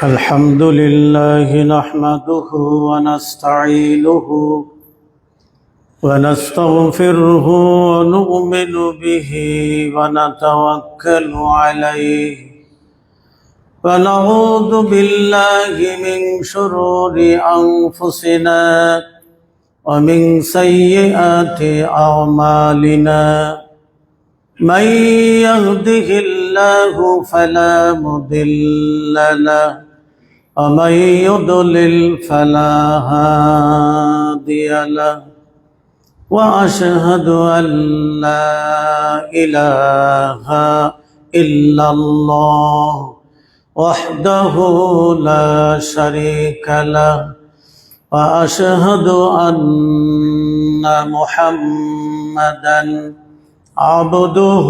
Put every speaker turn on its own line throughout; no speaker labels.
الحمد لله نحمده ونستعينه ونستغفره ونؤمن به ونتوكل عليه ونعوذ بالله من شرور أنفسنا ومن سيئات أعمالنا من يهده الله فلا مضل له ومن يضلل فلا هادي له وأشهد أن لا إله إلا الله وحده لا شريك له وأشهد أن محمدًا عبده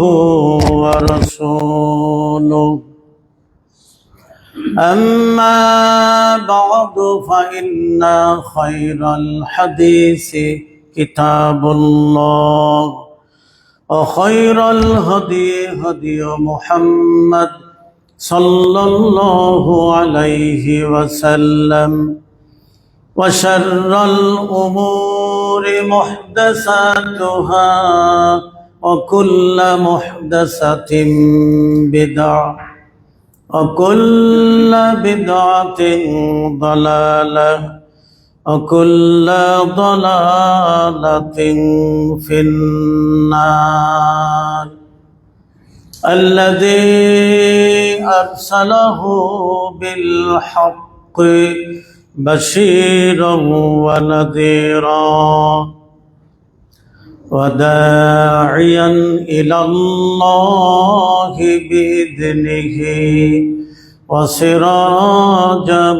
ورسوله أما بعد فإن خير الحديث كتاب الله وخير الهدي هدي محمد صلى الله عليه وسلم وشر الأمور محدثاتها وكل محدثة بدعة وكل بدعة ضلالة وكل ضلالة في النار الذي أرسله بالحق بشيرا ونذيرا وداعيا إلى الله بإذنه وسراجا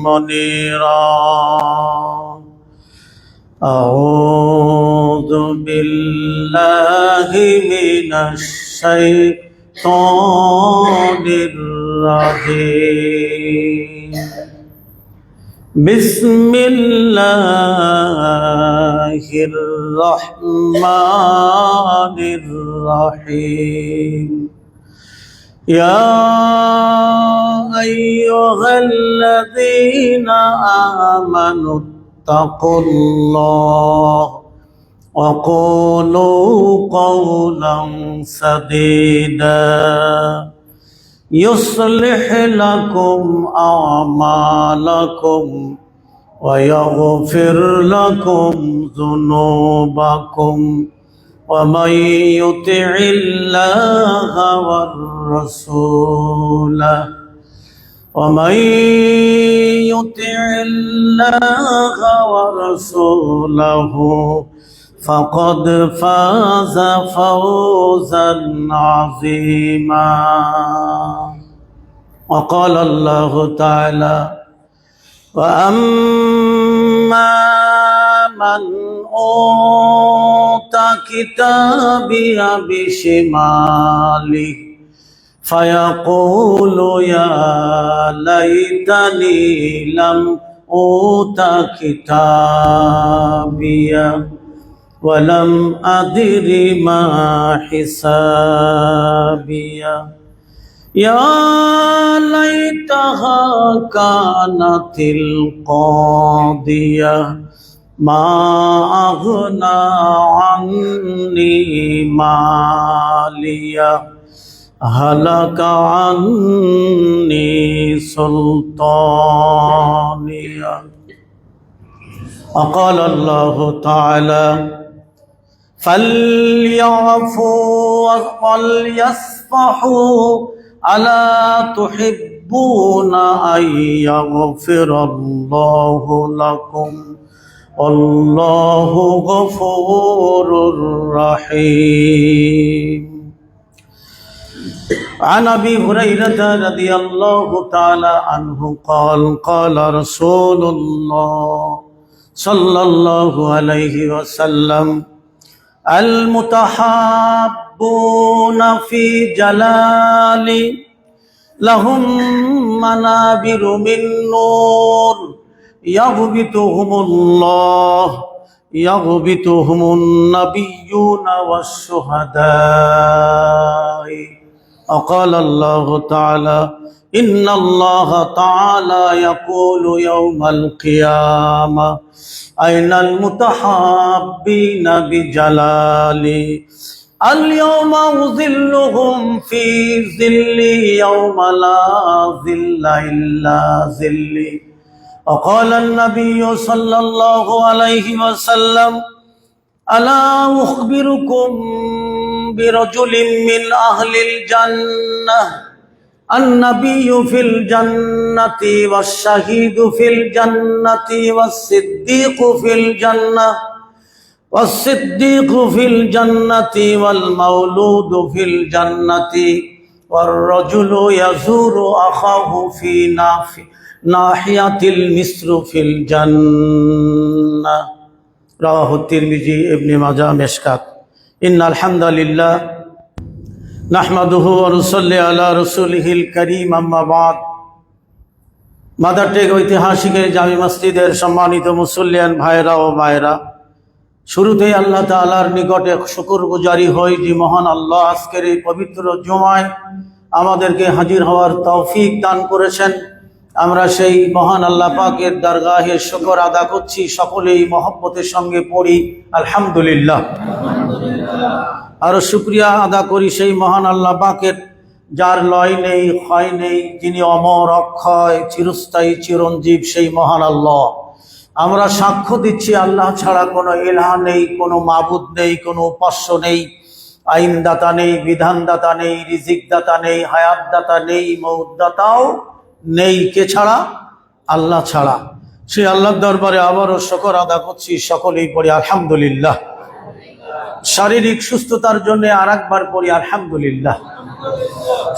منيرا أعوذ بالله من الشيطان الرجيم بسم الله الرحمن الرحيم يا أيها الذين آمنوا اتقوا الله وقولوا قولا سديدا يصلح لكم أعمالكم ويغفر لكم ذنوبكم ومن يطع الله ورسوله فقد فاز فوزا عظيما وقال الله تعالى وأما من أوتى كتابي بشماله فيقول يا ليتني لم أوت كتابي ولم أدر ما حسابي يا ليتها كانت القاضية ما أغنى عني مالية هلك عني سلطانية وقال الله تعالى فليعفوا وليصفحوا ألا تحبون أن يغفر الله لكم والله غفور رحيم عن أبي هريرة رضي الله تعالى عنه قال قال رسول الله صلى الله عليه وسلم المتحاب المتحابون في جلالي لهم منابر من نور يغبطهم النبيون والشهداء. وقال الله تعالى إن الله تعالى يقول يوم القيامة أين المتحابين بجلالي اليوم أظلهم في ظلي يوم لا ظل إلا ظلي. وقال النبي صلى الله عليه وسلم ألا أخبركم برجل من أهل الجنة النبي في الجنة والشهيد في الجنة والصديق في الجنة والمولود في الجنة والرجل يزور أخاه في ناحية المصر في الجنة. رواه الترمذي ابن ماجه مشكات. إن الحمد لله نحمده ونصلي على رسوله الكريم أما بعد. মাদারটেক ঐতিহাসিকের জামি মসজিদের সম্মানিত মুসল্লিয়ান ভাইরা ও মায়েরা, শুরুতেই আল্লাহ তাআলার নিকটে শুকরগুজারি হই যে মহান আল্লাহ আজকের এই পবিত্র জুমায় আমাদেরকে হাজির হওয়ার তৌফিক দান করেছেন। আমরা সেই মহান আল্লাহ পাকের দরগাহে শুকর আদা করছি। সকলেই মহব্বতের সঙ্গে পড়ি আলহামদুলিল্লাহ। আরো শুকরিয়া আদা করি সেই মহান আল্লাহ পাকের, যার লয় নেই ক্ষয় নেই, যিনি অমর অক্ষয় চিরস্থায়ী চিরঞ্জীব, সেই মহান আল্লাহ। আমরা সাক্ষ্য দিচ্ছি আল্লাহ ছাড়া কোনো ইলাহ নেই, কোনো মাবুদ নেই, কোনো উপাস্য নেই, আইনদাতা নেই, বিধানদাতা নেই, রিজিকদাতা নেই, হায়াতদাতা নেই, মউতদাতাও নেই। কে ছাড়া? আল্লাহ ছাড়া। সেই আল্লাহর দরবারে আবারও শুকর আদা করছি। সকলেই পড়ি আলহামদুলিল্লাহ। শারীরিক সুস্থতার জন্য আর একবার পড়ি আলহামদুলিল্লাহ।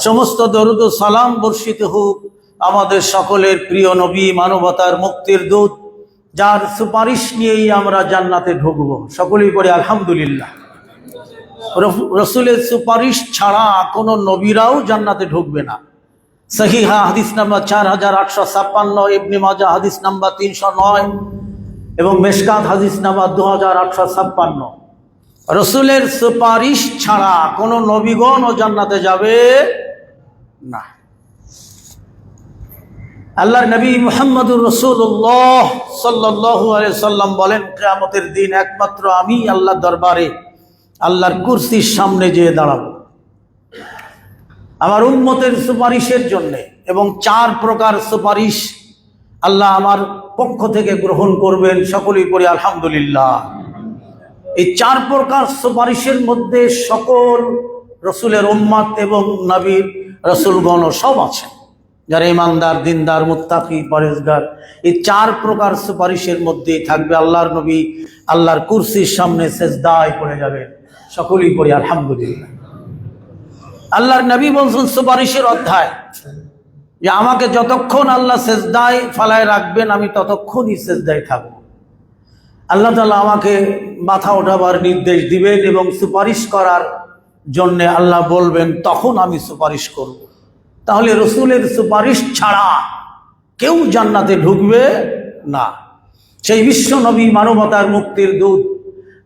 সমস্ত দরুদ ও সালাম বর্ষিত হোক আমাদের সকলের প্রিয় নবী, মানবতার মুক্তির দূত, যার সুপারিশ নিয়েই আমরা জান্নাতে ঢুকবো। সকলেই পড়ি আলহামদুলিল্লাহ। রসুলের সুপারিশ ছাড়া কোনো নবীরাও জান্নাতে ঢুকবে না। সহিহা হাদিস নাম্বার 4856, ইবনে মাজাহ হাদিস নাম্বার 309 এবং মেশকাত হাদিস নাম্বার 2856। রসুলের সুপারিশ ছাড়া কোনো নবীগণও জান্নাতে যাবে না। আল্লাহর নবী মুহাম্মদুর রাসূলুল্লাহ সাল্লাল্লাহু আলাইহি সাল্লাম বলেন, কিয়ামতের দিন একমাত্র আমি আল্লাহর দরবারে আল্লাহর কুরসির সামনে যেয়ে দাঁড়াবো আমার উম্মতের সুপারিশের জন্য, এবং 4 প্রকার সুপারিশ আল্লাহ আমার পক্ষ থেকে গ্রহণ করবেন। সকলেই পড়ি আলহামদুলিল্লাহ। এই 4 প্রকার সুপারিশের মধ্যে সকল রসুলের উম্মত এবং নবীর রসুলগণ সব আছেন, যারা ইমানদার, দিনদার, মুত্তাকি, পরেজগার। এই 4 প্রকার সুপারিশের মধ্যেই থাকবে। আল্লাহর নবী আল্লাহর কুরসির সামনে সেজদায় পড়ে যাবেন। সকলেই পড়ি আলহামদুলিল্লাহ। আল্লাহর নবী বলছেন সুপারিশের অধ্যায় যে আমাকে যতক্ষণ আল্লাহ সেজদায় ফালায় রাখবেন আমি ততক্ষণই সেজদায় থাকব। আল্লাহ তাআলা আমাকে মাথা ওঠাবার নির্দেশ দিবেন এবং সুপারিশ করার জন্যে আল্লাহ বলবেন, তখন আমি সুপারিশ করব। তাহলে রসুলের সুপারিশ ছাড়া কেউ জান্নাতে ঢুকবে না। সেই বিশ্ব নবী, মানবতার মুক্তির দূত,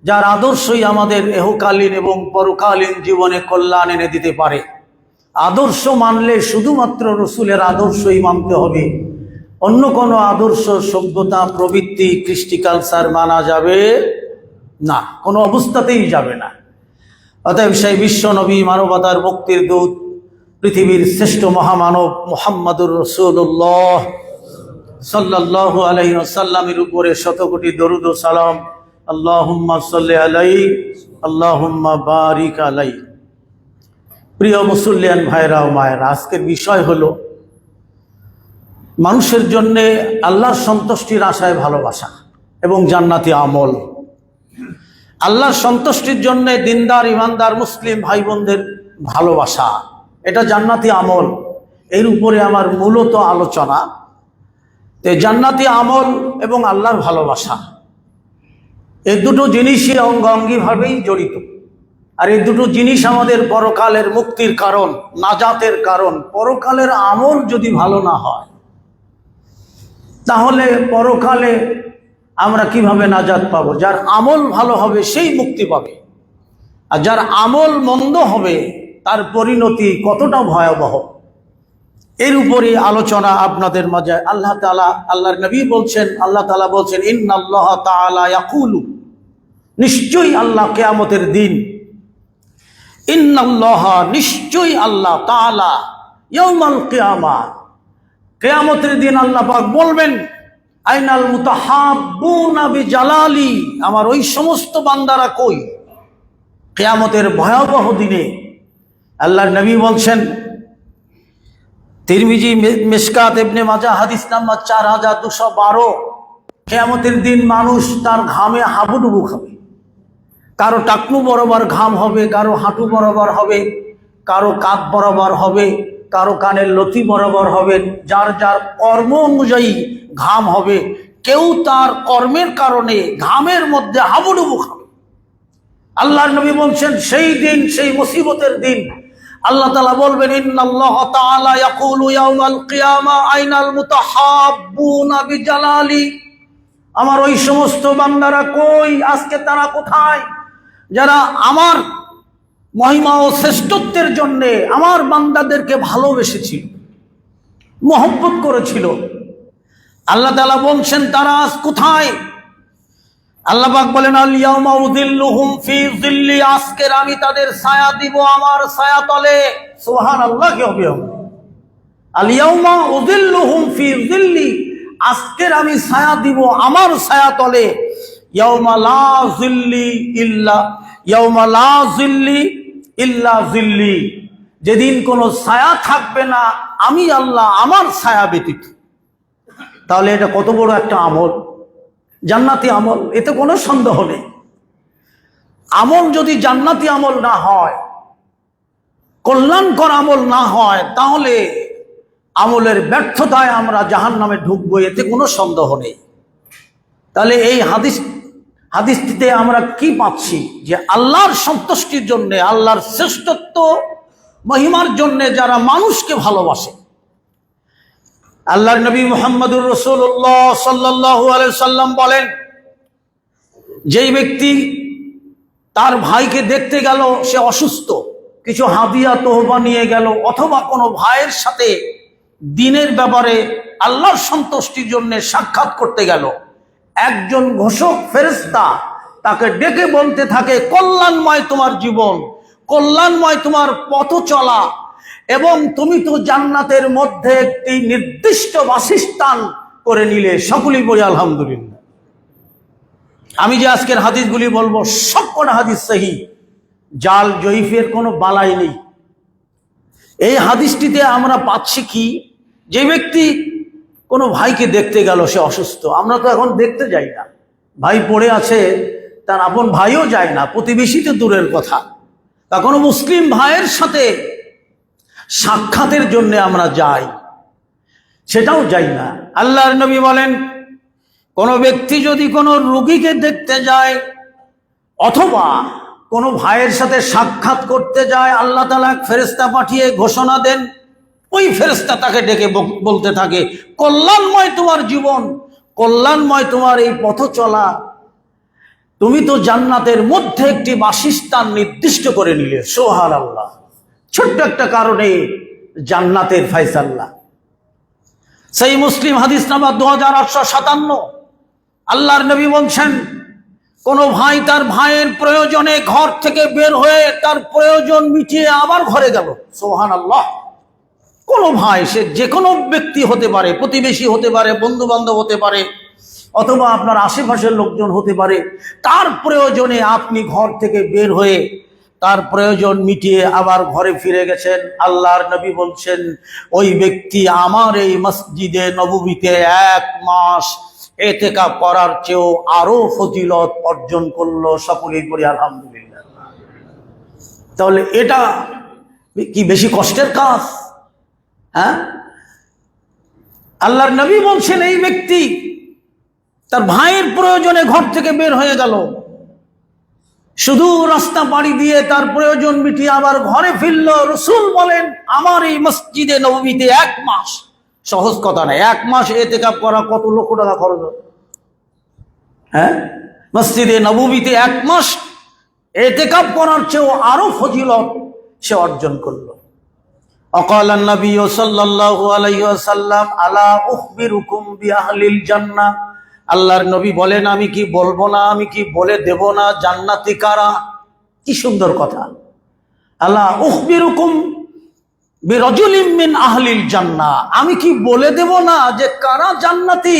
যার আদর্শই আমাদের এহকালীন এবং পরকালীন জীবনে কল্যাণ এনে দিতে পারে। আদর্শ মানলে শুধুমাত্র রসুলের আদর্শই মানতে হবে, অন্য কোনো আদর্শ, সভ্যতা, প্রবৃত্তি, কৃষ্টি, কালচার মানা যাবে না, কোনো অবস্থাতেই যাবে না। অতএব সেই বিশ্ব নবী, মানবতার মুক্তির দূত, পৃথিবীর শ্রেষ্ঠ মহামানব মুহাম্মদুর রাসূলুল্লাহ সাল্লাল্লাহু আলাইহি ওয়াসাল্লামের উপরে শত কোটি দরুদ ও সালাম। আল্লাহুম্মা সাল্লি আলাইহি, আল্লাহুম্মা বারিক আলাইহি। প্রিয় মুসল্লিয়ান ভাইরা ও মায়েরা, আজকের বিষয় হলো মানুষের জন্য আল্লাহর সন্তুষ্টির আশায় ভালোবাসা এবং জান্নাতি আমল। আল্লাহর সন্তুষ্টির জন্য দিনদার, ইমানদার মুসলিম ভাই বোনদের ভালোবাসা, এটা জান্নাতি আমল। এর উপরে আমার মূলত আলোচনা। জান্নাতি আমল এবং আল্লাহর ভালোবাসা, এই দুটো জিনিসই অঙ্গাঙ্গিভাবেই জড়িত। আর এই দুটো জিনিস আমাদের পরকালের মুক্তির কারণ, নাজাতের কারণ। পরকালের আমল যদি ভালো না হয় তাহলে পরকালে আমরা কিভাবে নাজাত পাবো? যার আমল ভালো হবে সেই মুক্তি পাবে, আর যার আমল মন্দ হবে তার পরিণতি কতটা ভয়াবহ, এর উপরে আলোচনা আপনাদের মাঝে। আল্লাহ তাআলা, আল্লাহর নবী বলছেন, আল্লাহ তাআলা বলছেন, ইন্নাল্লাহ তাআলা ইয়াকুলু, নিশ্চয়ই আল্লাহ কিয়ামতের দিন, ইন্নাল্লাহ, নিশ্চয়ই আল্লাহ তাআলা, ইয়াউমাল কিয়ামা, কিয়ামতের দিন আল্লাহ পাক বলবেন, আইনাল মুতাহাব্বুনা বিজালালি, আমার ওই সমস্ত বান্দারা কই? কিয়ামতের ভয়াবহ দিনে আল্লাহর নবী বলছেন, তিরমিজি, মিশকাত, ইবনে মাজাহ, হাদিস নাম্বার 4212, কিয়ামতের দিন মানুষ তার ঘামে হাবুডুবু খাবে। কারো টাকনু বরাবর ঘাম হবে, কারো হাঁটু বরাবর হবে, কারো কাঁধ বরাবর হবে, কারো কানের লতি বরাবর হবে। যার যার কর্ম অনুযায়ী ঘাম হবে। কেউ তার কর্মের কারণে ঘামের মধ্যে হাবুডুবু খাবে। আল্লাহর নবী বলছেন, সেই দিন, সেই মুসিবতের দিন আল্লাহ তাআলা বলবেন, ইন্নাল্লাহ তাআলা ইয়াকুলু ইয়াউমাল কিয়ামা আইনাল মুতাহাব্বুনা বিজালালি, আমার ওই সমস্ত বান্দারা কই? আজকে তারা কোথায়? যারা আমার মহিমা ও শ্রেষ্ঠত্বের জন্যে আমার বান্দাদেরকে ভালোবেসেছিল, মহব্বত করেছিল। আল্লাহ তাআলা বলছেন, তারা আজ কোথায়? আল্লাহ পাক বলেন, আল ইয়াউমা উযিল্লুহুম ফি যিল্লি, আজকের আমি তাদের ছায়া দিব আমার ছায়া তলে। সুবহানাল্লাহ, কি হবে? আল ইয়াউমা উযিল্লুহুম ফি যিল্লি, আজকের আমি ছায়া দিব আমার ছায়া তলে। ইয়াউমা লা যিল্লি ইল্লা, ইয়াউমা লা যিল্লি ইল্লা যিল্লি, যেদিন কোনো ছায়া থাকবে না আমি আল্লাহ আমার ছায়া ব্যতীত। তাহলে এটা কত বড় একটা আমল, জান্নাতি আমল, এতে কোনো সন্দেহ নেই। আমল যদি জান্নাতি আমল না হয়, কল্যাণকর আমল না হয়, তাহলে আমলের ব্যর্থতায় আমরা জাহান্নামে ঢুকবো, এতে কোনো সন্দেহ নেই। তাহলে এই হাদিসটিতে আমরা কি পাচ্ছি? যে আল্লাহর সন্তুষ্টির জন্য, আল্লাহর শ্রেষ্ঠত্ব মহিমার জন্য যারা মানুষকে ভালোবাসে, আল্লাহর নবী মুহাম্মদুর রাসূলুল্লাহ সাল্লাল্লাহু আলাইহি সাল্লাম বলেন, যেই ব্যক্তি তার ভাইকে দেখতে গেল, সে অসুস্থ, কিছু হাদিয়া তোহবা নিয়ে গেল, অথবা কোনো ভাইয়ের সাথে দিনের ব্যাপারে আল্লাহর সন্তুষ্টির জন্য সাক্ষাৎ করতে গেল, একজন ঘোষক ফেরেশতা তাকে ডেকে বলতে থাকে, কল্যাণময় তোমার জীবন, কল্যাণময় তোমার পথ চলা, এবং তুমি তো জান্নাতের মধ্যে একটি নির্দিষ্ট বাসস্থান করে নিলে। সকলেই বলি আলহামদুলিল্লাহ। আমি যে আজকের হাদিসগুলি বলবো সবকটা হাদিস সহিহ, জাল জয়ীফের কোনো বালাই নেই। এই হাদিসটিতে আমরা পাচ্ছি কি? যে ব্যক্তি কোনো ভাইকে দেখতে গেল, সে অসুস্থ, আমরা তো এখন দেখতে যাই না, ভাই পড়ে আছে, তার আপন ভাইও যায় না, প্রতিবেশী তো দূরের কথা, তা কোনো মুসলিম ভাইয়ের সাথে সাক্ষাতের জন্য আমরা যাই, সেটাও যাই না। আল্লাহর নবী বলেন, কোনো ব্যক্তি যদি কোনো রোগীকে দেখতে যায় অথবা কোনো ভাইয়ের সাথে সাক্ষাৎ করতে যায়, আল্লাহ তাআলা এক ফেরেশতা পাঠিয়ে ঘোষণা দেন, ওই ফেরেশতা তাকে ডেকে বলতে থাকে, কল্যাণময় তোমার জীবন, কল্যাণময় তোমার এই পথ চলা, তুমি তো জান্নাতের মধ্যে একটি বাসস্থান নির্দিষ্ট করে নিলে। সুবহানাল্লাহ, ছোট্ট একটা কারণে জান্নাতের ফায়সালা। সেই মুসলিম হাদিস নাম্বার 2857, আল্লাহর নবী বলছেন, কোন ভাই তার ভাইয়ের প্রয়োজনে ঘর থেকে বের হয়ে তার প্রয়োজন মিটিয়ে আবার ঘরে গেল। সুবহানাল্লাহ, কোন ভাই, সে যে কোনো ব্যক্তি হতে পারে, প্রতিবেশী হতে পারে, বন্ধু বান্ধব হতে পারে, অথবা আপনার আশেপাশের লোকজন হতে পারে, তার প্রয়োজনে আপনি ঘর থেকে বের হয়ে তার প্রয়োজন মিটিয়ে আবার ঘরে ফিরে গেছেন। আল্লাহর নবী বলছেন, ওই ব্যক্তি আমার এই মসজিদে নববীতে 1 মাস ইতিকাফ করার চেয়েও আরো ফজিলত অর্জন করলো। সকলেই পড়ি আলহামদুলিল্লাহ। তাহলে এটা কি বেশি কষ্টের কাজ? হ্যাঁ, আল্লাহর নবী বলছেন, এই ব্যক্তি তার ভাইয়ের প্রয়োজনে ঘর থেকে বের হয়ে গেল, শুধু রাস্তা পাড়ি দিয়ে তার প্রয়োজন মিটিয়ে আবার ঘরে ফিরল। রাসূল বলেন, আমার এই মসজিদে নববীতে 1 মাস, সহজ কথা না, 1 মাস ইতিকাফ করা কত লক্ষ টাকা খরচ হয়? হ্যাঁ, মসজিদে নববীতে 1 মাস ইতিকাফ করার চেয়েও আরো ফজিলত সে অর্জন করলো। অকালান নবী সাল্লাল্লাহু আলাইহি ওয়াসাল্লাম, আলা উখবিরুকুম বিআহলিল জান্নাহ, আল্লাহর নবী বলেন, আমি কি বলবো না, আমি কি বলে দেব না জান্নাতি কারা? কি সুন্দর কথা। আলা উখবিরুকুম বিরাজুলিম মিন আহলিল জান্নাহ, আমি কি বলে দেব না যে কারা জান্নাতি?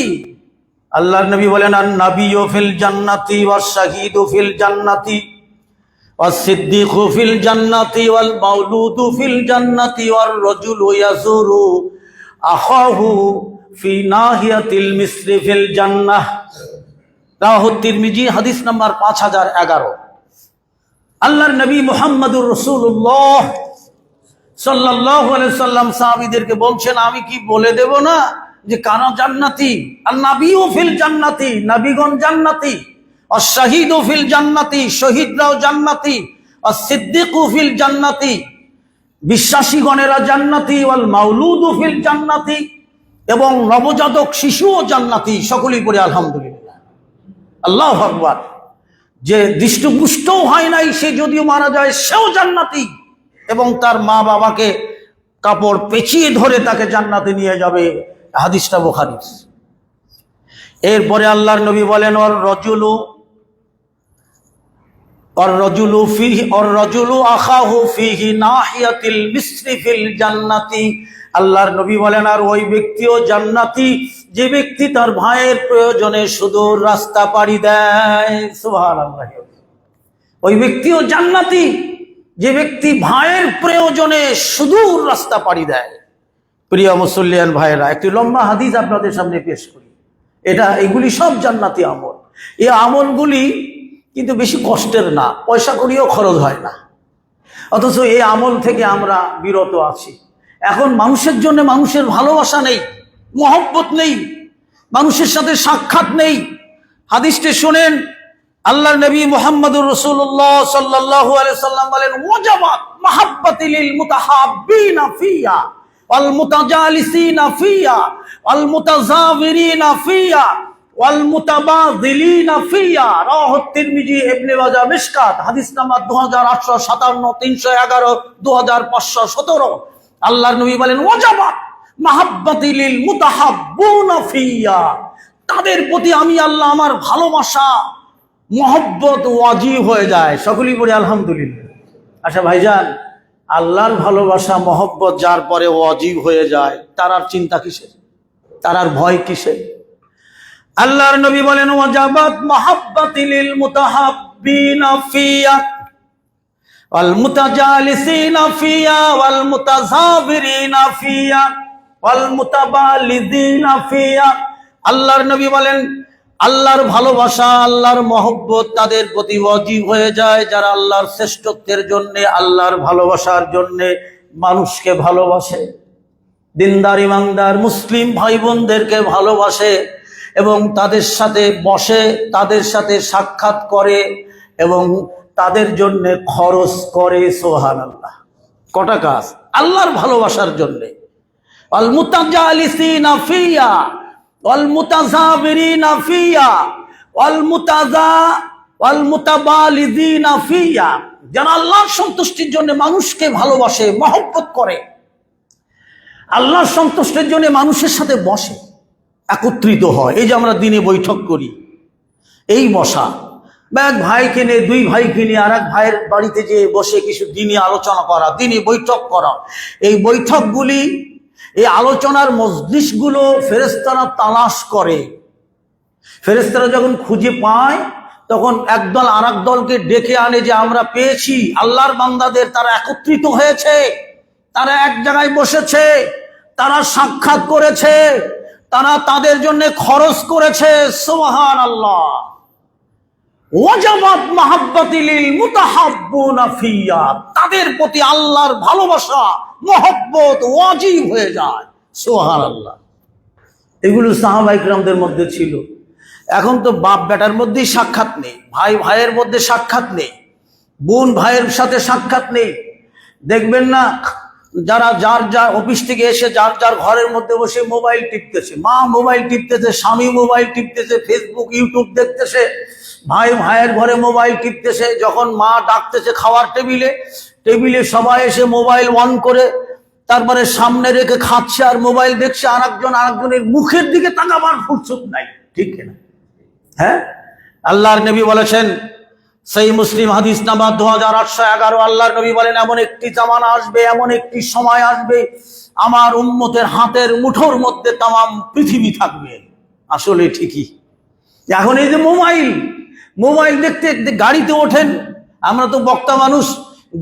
আল্লাহর নবী বলেন, আন নাবিয়্যু ফিল জান্নাতি ওয়াস শাহীদু ফিল জান্নাতি ওয়াস সিদ্দীকু ফিল জান্নাতি ওয়াল মাওলুদু ফিল জান্নাতি ওয়ার রাজুলু ইয়াজুরু আখাহু ফি নাহিয়াতিল মিসরি ফিল জান্নাহ। রাওয়াহু তিরমিজি, হাদিস নাম্বার 5011। আল্লাহর নবী মুহাম্মদুর রাসূলুল্লাহ সাল্লাল্লাহু আলাইহি সাল্লাম সাহাবীদেরকে বলছেন, আমি কি বলে দেব না যে কারা জান্নাতি? আর নাবিয়্যু ফিল জান্নাতি, নবীগণ জান্নাতি, আর শাহীদু ফিল জান্নাতি, শহীদরাও জান্নাতি, আর সিদ্দীকু ফিল জান্নাতি, বিশ্বাসীগণেরা জান্নাতি, ওয়াল মাওলুদু ফিল জান্নাতি, এবং নবজাতক শিশুও জান্নাতি। সকলেই পড়ে আলহামদুলিল্লাহ, আল্লাহু আকবার। যে দৃষ্টপুষ্টও হয় নাই সে যদিও মারা যায় সেও জান্নাতি, এবং তার মা বাবাকে কাপড় পেঁচিয়ে ধরে তাকে জান্নাতে নিয়ে যাবে। হাদিসটা বুখারীর। এরপরে আল্লাহর নবী বলেন, অর রাজুলু আখাহু ফিহি নাহিয়াতিল মিসরি ফিল জান্নাতি, আল্লাহর নবী বলেন, আর ওই ব্যক্তিও জান্নাতি যে ব্যক্তি তার ভাইয়ের প্রয়োজনে সুদূর রাস্তা পাড়ি দেয়। সুবহানাল্লাহ। ওই ব্যক্তিও জান্নাতি যে ব্যক্তি ভাইয়ের প্রয়োজনে সুদূর রাস্তা পাড়ি দেয়। প্রিয় মুসল্লিয়ান ভাইয়েরা, একটি লম্বা হাদিস আপনাদের সামনে পেশ করি। এগুলি সব জান্নাতি আমল। এই আমলগুলি কিন্তু বেশি কষ্টের না, পয়সা করিও খরচ হয় না, অথচ এই আমল থেকে আমরা বিরত আছি। এখন মানুষের জন্য মানুষের ভালোবাসা নেই, মহব্বত নেই, মানুষের সাথে সাক্ষাৎ নেই। হাদিসটি শুনেন, আল্লাহর নবী মুহাম্মদুর রাসূলুল্লাহ সাল্লাল্লাহু আলাইহি সাল্লাম বলেন, ওয়াজাবাত মাহাব্বাতি লিল মুতাহাব্বিনা ফিয়া ওয়াল মুতাজালিসিনা ফিয়া ওয়াল মুতাযাবিরিনা ফিয়া ওয়াল মুতাবাযিলিনা ফিয়া। রাওয়াহু তিরমিজি, ইবনে মাজাহ, মিশকাত, হাদিস নাম্বার 2857, 311, 2517। আল্লাহর নবী বলেন, ওয়াজাবাত মাহাব্বাতি লিল মুতাহাব্বুনা ফিয়া, তাদের প্রতি আমি আল্লাহ আমার ভালোবাসা মহব্বত ওয়াজিব হয়ে যায়। সকলেই বলি আলহামদুলিল্লাহ। আচ্ছা ভাইজান, আল্লাহর ভালোবাসা মহব্বত যার পরে ওয়াজিব হয়ে যায়, তার আর চিন্তা কিসের, তার আর ভয় কিসের? আল্লাহর নবী বলেন, ওয়াজাবাত মাহাব্বাতি লিল মুতাহাব্বিনা ফিয়া ওয়াল মুতাজালিসিনা ফিয়া ওয়াল মুতাযাবিরিনা ফিয়া ওয়াল মুতাবালিযিনা ফিয়া। আল্লাহর নবী বলেন, আল্লাহর ভালোবাসা, আল্লাহর মহব্বত তাদের প্রতি ওয়াজিব হয়ে যায় যারা আল্লাহর শ্রেষ্ঠত্বের জন্য, আল্লাহর ভালোবাসার জন্য মানুষকে ভালোবাসে, দিনদার ইমানদার মুসলিম ভাই বোনদেরকে ভালোবাসে, এবং তাদের সাথে বসে, তাদের সাথে সাক্ষাৎ করে, এবং তাদের জন্য খরচ করে। সুবহানাল্লাহ। কটা কাজ আল্লাহর ভালোবাসার জন্য। আল মুতাজালিসিনা ফিয়া ওয়াল মুতাযাবিরিনা ফিয়া ওয়াল মুতাবালিযিনা ফিয়া, যারা আল্লাহর সন্তুষ্টির জন্য মানুষকে ভালোবাসে, মহব্বত করে, আল্লাহর সন্তুষ্টির জন্য মানুষের সাথে বসে, একত্রিত হয়। এই যে আমরা দিনে বৈঠক করি, এই বসা, বা এক ভাইকে নিয়ে, 2 ভাইকে নিয়ে আর এক ভাইয়ের বাড়িতে যেয়ে বসে কিছু দিনে আলোচনা করা, দিনে বৈঠক করা, এই বৈঠকগুলি, এই আলোচনার মজলিসগুলো ফেরেশতারা তালাশ করে। ফেরেশতারা যখন খুঁজে পায় তখন একদল আর এক দলকে ডেকে আনে যে আমরা পেয়েছি, আল্লাহর বান্দাদের তারা একত্রিত হয়েছে, তারা এক জায়গায় বসেছে, তারা সাক্ষাৎ করেছে, তারা তাদের জন্য খরচ করেছে। সুবহানাল্লাহ। ওয়াজাবাত মাহাব্বাতি লিল মুতাহাব্বুনা ফিয়া, তাদের প্রতি আল্লাহর ভালোবাসা মহব্বত ওয়াজিব হয়ে যায়। সুবহানাল্লাহ। এগুলো সাহাবায়ে কিরামদের মধ্যে ছিল। এখন তো বাপ বেটার মধ্যেই সাক্ষাৎ নেই, ভাই ভাইয়ের মধ্যে সাক্ষাৎ নেই, বোন ভাইয়ের সাথে সাক্ষাৎ নেই। দেখবেন না যারা যার যার অফিস থেকে এসে যার যার ঘরের মধ্যে বসে মোবাইল টিপতেছে, মা মোবাইল টিপতেছে, স্বামী মোবাইল টিপতেছে, ফেসবুক ইউটিউব দেখতেছে, ভাই ভাইয়ের ঘরে মোবাইল টিপতেছে। যখন মা ডাকতেছে খাওয়ার টেবিলে, টেবিলে সবাই এসে মোবাইল অন করে তারপরে সামনে রেখে খাচ্ছে আর মোবাইল দেখছে, আরেকজনের মুখের দিকে তাকাবার ফুরসত নাই। ঠিক না? হ্যাঁ, আল্লাহর নবী বলেছেন, সেই মুসলিম হাদিস নাম্বার 2811, আল্লাহর নবী বলেন, এমন একটি জামানা আসবে, এমন একটি সময় আসবে, আমার উম্মতের হাতের মুঠোর মধ্যে তামাম পৃথিবী থাকবে। আসলে ঠিকই। এখন এই যে মোবাইল দেখতে দেখতে গাড়িতে ওঠেন, আমরা তো বক্তা মানুষ,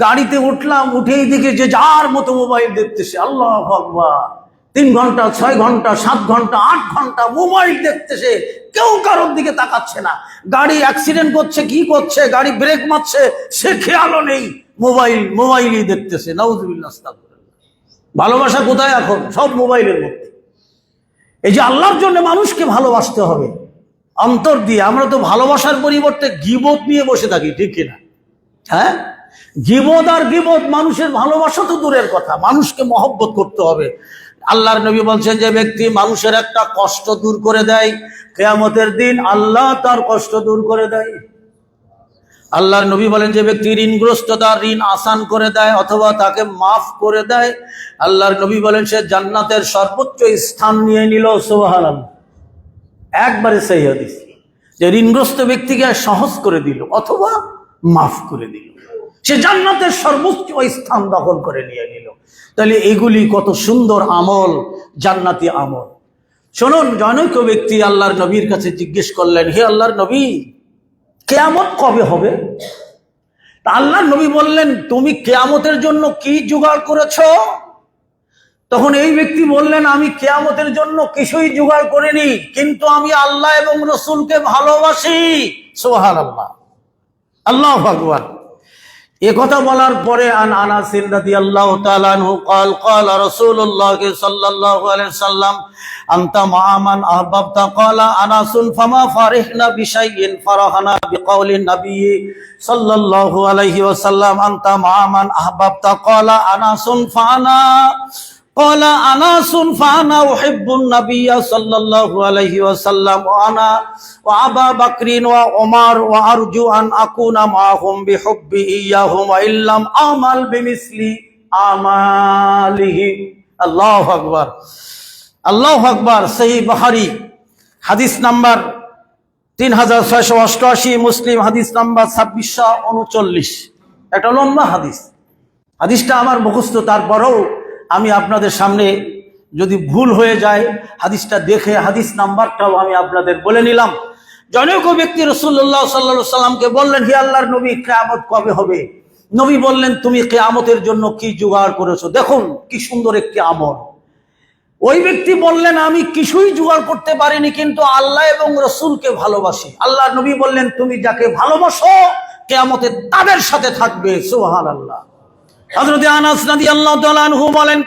গাড়িতে উঠলাম, উঠেই দেখে যে যার মতো মোবাইল দেখতেছে। আল্লাহু আকবার, 3 ঘন্টা 6 ঘন্টা 7 ঘন্টা 8 ঘন্টা মোবাইল দেখতেছে, কেউ কারোর দিকে তাকাচ্ছে না। গাড়ি অ্যাক্সিডেন্ট করছে, কি করছে, গাড়ি ব্রেক মারছে, সে খেয়ালও নেই, মোবাইলই দেখতেছে। নাউযুবিল্লাহ, আস্তাগফিরুল্লাহ। ভালোবাসা কোথায় এখন? সব মোবাইলের মধ্যে। এই যে আল্লাহর জন্য মানুষকে ভালোবাসতে হবে অন্তর দিয়ে। আমরা তো ভালোবাসার পরিবর্তে গীবত নিয়ে বসে থাকি, ঠিক কিনা? হ্যাঁ, গীবত আর গীবত, মানুষের ভালোবাসা তো দূরের কথা, মানুষকে মহব্বত করতে হবে। আল্লাহর নবী বলছেন, যে ব্যক্তি মানুষের একটা কষ্ট দূর করে দেয়, কিয়ামতের দিন আল্লাহ তার কষ্ট দূর করে দেয়। আল্লাহর নবী বলেন, যে ব্যক্তি ঋণগ্রস্ত তার ঋণ আসান করে দেয় অথবা তাকে মাফ করে দেয়, আল্লাহর নবী বলেন সে জান্নাতের সর্বোচ্চ স্থান নিয়ে নিল। সুবহানাল্লাহ। একবারে সেই হাদিস, যে ঋণগ্রস্ত ব্যক্তিকে সহজ করে দিল অথবা মাফ করে দিল, সে জান্নাতের সর্বোচ্চ স্থান দখল করে নিয়ে নিল। তাহলে এগুলি কত সুন্দর আমল, জান্নাতি আমল। শুনুন, জনৈক ব্যক্তি আল্লাহর নবীর কাছে জিজ্ঞেস করলেন, হে আল্লাহর নবী, কিয়ামত কবে হবে? তা আল্লাহর নবী বললেন, তুমি কিয়ামতের জন্য কি জোগাড় করেছো? তখন এই ব্যক্তি বললেন, আমি কিয়ামতের জন্য কিছুই জোগাড় করিনি, কিন্তু আমি আল্লাহ এবং রসুলকে ভালোবাসি। সুবহানাল্লাহ, আল্লাহু আকবার। এ কথা বলার পরে আনাস রাদিয়াল্লাহু তাআলা আনহু قال قال رسول الله صلى الله عليه وسلم انت مع من احببت قال انس فما فرحنا بشيء فرحنا بقول النبي صلى الله عليه وسلم انت مع من احببت قال انس فانا قال انس فانا احب النبي صلى الله عليه وسلم وانا وابا بكر وعمر وارجو ان اكون معهم بحبي اياهم وان لم اعمل بمثل اعمالهم। আল্লাহু আকবার, আল্লাহু আকবার। সহিহ বুখারী হাদিস নাম্বার 3688, মুসলিম হাদিস নাম্বার 2639। একটা লম্বা হাদিস, হাদিসটা আমার মুখস্থ, তারপরেও আমি আপনাদের সামনে যদি ভুল হয়ে যায় হাদিসটা দেখে হাদিস নাম্বারটাও আমি আপনাদের বলে নিলাম। জনৈক ব্যক্তি রাসূলুল্লাহ সাল্লাল্লাহু আলাইহি ওয়াসাল্লামকে বললেন, হে আল্লাহর নবী, কিয়ামত কবে হবে? নবী বললেন, তুমি কিয়ামতের জন্য কি জোগাড় করেছো? দেখুন কি সুন্দর একটি আমল। ওই ব্যক্তি বললেন, আমি কিছুই জোগাড় করতে পারিনি, কিন্তু আল্লাহ এবং রসুলকে ভালোবাসি। আল্লাহর নবী বললেন, তুমি যাকে ভালোবাসো কিয়ামতে তাদের সাথে থাকবে। সুবহানাল্লাহ। হযরত আনাস রাদিয়াল্লাহু তাআলা আনহু বলেন,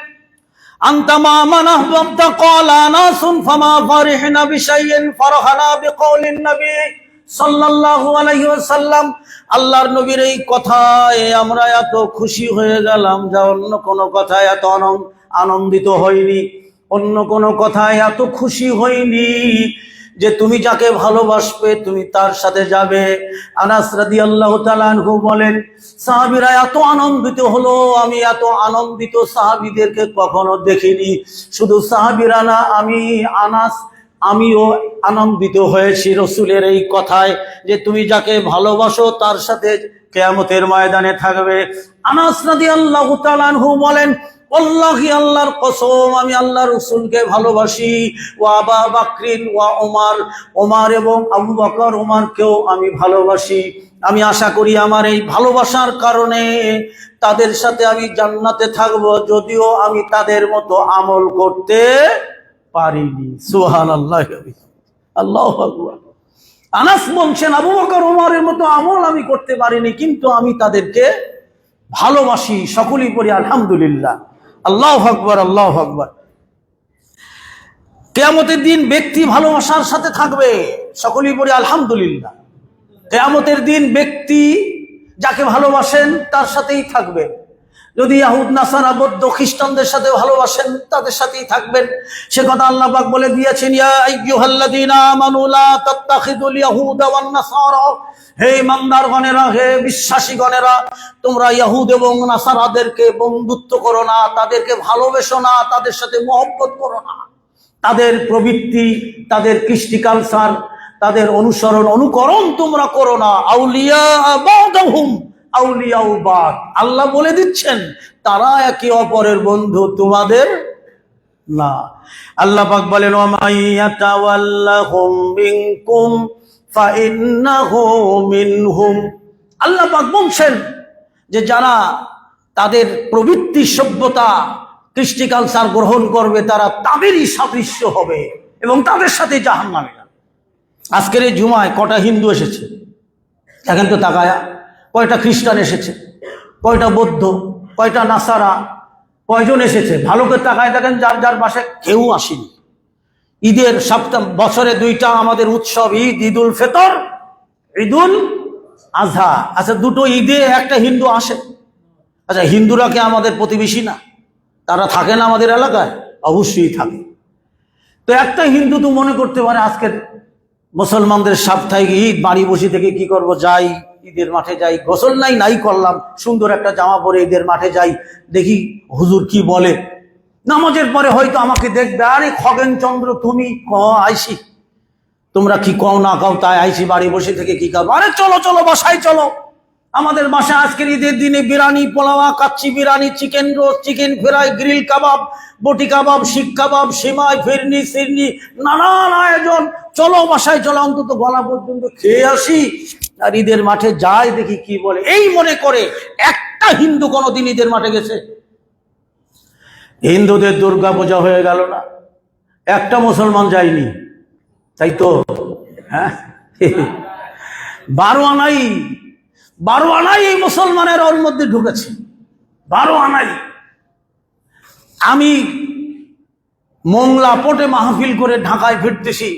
আনতা মা মান আহবাবতা ক্বালা আনাসুন ফামা ফারিহনা বিশাইইন ফারহানা বিকাউলিন নবী সাল্লাল্লাহু আলাইহি ওয়াসাল্লাম। আল্লাহর নবীর এই কথায় আমরা এত খুশি হয়ে গেলাম, যা অন্য কোনো কথায় এত আনন্দিত হইনি, অন্য কোনো কথায় এত খুশি হইনি। যে তুমি যাকে ভালোবাসবে তুমি তার সাথে যাবে। আনাস রাদিয়াল্লাহু তাআলা আনহু বলেন, সাহাবীরা এত আনন্দিত হলো, আমি এত আনন্দিত সাহাবীদেরকে কখনো দেখিনি। শুধু সাহাবীরা না, আমিও আনন্দিত হয়েছি রসুলের এই কথায়, যে তুমি যাকে ভালোবাসো তার সাথে কিয়ামতের ময়দানে থাকবে। আনাস রাদিয়াল্লাহু তাআলা আনহু বলেন, আল্লাহি, আল্লাহর কসম, আমি আল্লাহ রসুলকে ভালোবাসি। ওয়া আবা বকরিন ওয়া ওমর এবং আবু বকর ওমরকেও আমি ভালোবাসি। আমি আশা করি আমার এই ভালোবাসার কারণে তাদের সাথে আমি জান্নাতে থাকবো, যদিও আমি তাদের মতো আমল করতে পারিনি। সুবহানাল্লাহ, আল্লাহু আকবার। আনাস বলছেন, আবু বকর ওমরের মতো আমল আমি করতে পারিনি, কিন্তু আমি তাদেরকে ভালোবাসি। সকলেই পড়ি আলহামদুলিল্লাহ। আল্লাহু আকবার, আল্লাহু আকবার। কিয়ামতের দিন ব্যক্তি ভালোবাসার সাথে থাকবে। সকলেই পড়ি আলহামদুলিল্লাহ। কিয়ামতের দিন ব্যক্তি যাকে ভালোবাসেন তার সাথেই থাকবেন। যদি ইয়াহুদ নাসারা বৌদ্ধ খ্রিস্টানদের সাথে ভালোবাসেন তাদের সাথেই থাকবেন। সে কথা আল্লাহ পাক বলে দিয়েছেন, ইয়া আইয়ুহাল্লাযীনা আমানু লা তাত্তাখিযুল ইয়াহুদা ওয়ান নাসারা, হে ইমানদারগণেরা, হে বিশ্বাসীগণেরা, তোমরা ইহুদ এবং নাসারাদেরকে বন্ধুত্ব করো না, তাদেরকে ভালোবেসো না, তাদের সাথে মহব্বত করো না। তাদের প্রবৃত্তি, তাদের কৃষ্টি কালচার, তাদের অনুকরণ তোমরা করো না। আউলিয়া বাদাহুম আউলিয়াউ বাদ, আল্লাহ বলে দিচ্ছেন তারা একে অপরের বন্ধু, তোমাদের না। আল্লাহ পাক বলেন, ওয়া মাইয়াতাওয়াল্লাহুম মিনকুম ফাইন্নাহু মিনহুম। আল্লাহ পাক বলছেন যে যারা তাদের প্রবৃত্তি, সভ্যতা, কৃষ্টি কালচার গ্রহণ করবে তারা তাদেরই সাদৃশ্য হবে এবং তাদের সাথে জাহান্নামে যাবে। আজকের এই জুমায় কটা হিন্দু এসেছে এখন তো তাকায়া? কয়টা খ্রিস্টান এসেছে, কয়টা বৌদ্ধ, কয়টা নাসারা, কয়জন এসেছে? ভালো করে তাকায় দেখেন, যার যার বাসায় কেউ আসেনি। ঈদের সপ্তাহ, বছরে দুইটা আমাদের উৎসব, ঈদুল ফিতর, ঈদুল আজহা। আচ্ছা, দুটো ঈদে একটা হিন্দু আসে? আচ্ছা, হিন্দুরা কি আমাদের প্রতিবেশী না? তারা থাকে না আমাদের এলাকায়? অবশ্যই থাকে। তো একটা হিন্দু তো মনে করতে পারে আজকের মুসলমানদের সাপ্তাহিক ঈদ, বাড়ি বসে থেকে কি করব, যাই ঈদের মাঠে যাই, গোসল নাই করলাম, সুন্দর একটা জামা পরে ঈদের মাঠে যাই, দেখি হুজুর কি বলে। নামাজের পরে হয়তো আমাকে দেখবে, আরে খগেন চন্দ্র তুমি আইসি, তোমরা কি কও না কও, তাই আইসি বাড়ি বসে থেকে কি করবো? আরে চলো চলো বাসায় চলো, আমাদের বাসায় আজকের ঈদের দিনে বিরিয়ানি, পোলাওয়া, kacchi biryani, chicken roast, chicken fry, grill kebab, boti kebab, শিক কাবাব, সেমাই, ফিরনি, সিরনি, নানান আয়োজন। চলো বাসায় চলো, অন্তত গলা পর্যন্ত খেয়ে আসি, আর ঈদের মাঠে যায় দেখি কি বলে। এই মনে করে একটা হিন্দু কোনোদিন ঈদের মাঠে গেছে? হিন্দুদের দুর্গা পূজা হয়ে গেল না, একটা মুসলমান যায়নি, তাই তো? হ্যাঁ, 12 আনাই এই মুসলমানের ওর মধ্যে ঢুকেছে, 12 আনাই। আমি মোংলা পোটে মাহফিল করে ঢাকায় ফিরতেছি,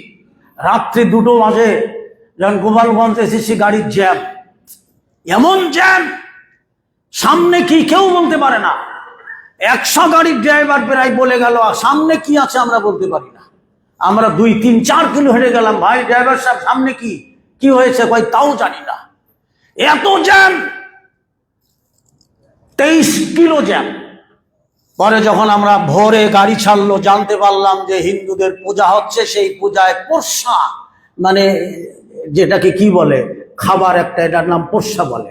রাত্রি 2টো বাজে, যখন গোপালগঞ্জ এসেছি, গাড়ির জ্যাম, এমন জ্যাম, সামনে কি কেউ বলতে পারে না। 100 গাড়ির ড্রাইভার প্রায় বলে গেল সামনে কি আছে আমরা বলতে পারি না। আমরা 2, 3, 4 কিলো হেঁটে গেলাম, ভাই ড্রাইভার সাহেব সামনে কি হয়েছে, ভাই তাও জানি না। এত জ্যাম, 23 কিলো জ্যাম। পরে যখন আমরা ভোরে গাড়ি ছাড়লো, জানতে পারলাম যে হিন্দুদের পূজা হচ্ছে, সেই পূজায় পোষা, মানে যেটাকে কি বলে, খাবার একটা, এটার নাম পোষা বলে,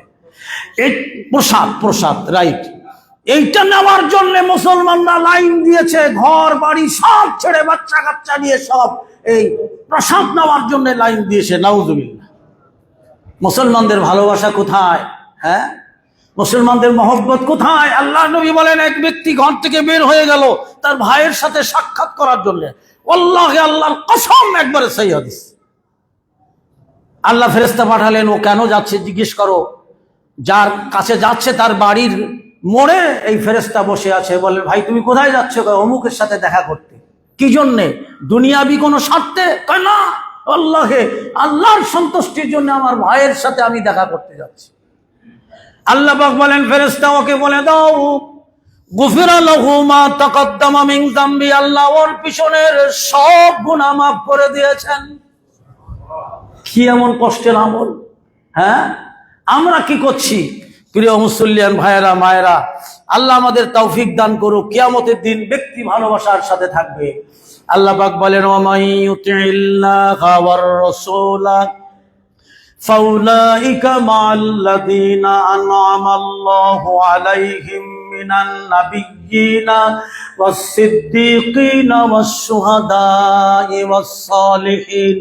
এই প্রসাদ, রাইট। এইটা নেওয়ার জন্য মুসলমানরা লাইন দিয়েছে, ঘর বাড়ি সব ছেড়ে, বাচ্চা কাচ্চা নিয়ে সব এই প্রসাদ নেওয়ার জন্য লাইন দিয়েছে। নাউজুবিল্লাহ। মুসলমানদের ভালোবাসা কোথায়? হ্যাঁ, মুসলমানদের মহব্বত কোথায়? আল্লাহ নবী বলেন, এক ব্যক্তি ঘর থেকে বের হয়ে গেল তার ভাইয়ের সাথে সাক্ষাৎ করার জন্য, আল্লাহকে আল্লাহর কসম, একবারে সহি হাদিস। আল্লাহ ফেরেশতা পাঠালেন, ও কেন যাচ্ছে জিজ্ঞেস করো। যার কাছে যাচ্ছে তার বাড়ির মোড়ে এই ফেরেশতা বসে আছে, বলে, ভাই তুমি কোথায় যাচ্ছ? অমুকের সাথে দেখা করতে। কি জন্যে? দুনিয়াবি কোনো স্বার্থে? কয় না, আল্লাহর সন্তুষ্টির জন্য আমার ভাইয়ের সাথে আমি দেখা করতে যাচ্ছি। আল্লাহ পাক বলেন, ফেরেশতা ওকে বলে দাও, গুফিরা লাহু মা তাকাদ্দামা মিন যামবি, আল্লাহ ওর পিছনের সব গুনাহ মাফ করে দিয়েছেন। কি এমন কষ্টের আমল! হ্যাঁ, আমরা কি করছি? প্রিয় মুসল্লিয়ান ভাইয়েরা, মায়েরা, আল্লাহ আমাদের তৌফিক দান করুক। কিয়ামতের দিন ব্যক্তি ভালোবাসার সাথে থাকবে। আল্লাহ পাক বলেন, ওয়া মান ইউতিইল্লাহা ওয়ার রাসূলা ফাউলাইকা মা'আল্লাযীনা আন'আমা আল্লাহু আলাইহিম মিনান নাবিয়্যিনা ওয়াস-সিদ্দীকিনা ওয়াশ-শুহাদা'i ওয়াস-সালিহিন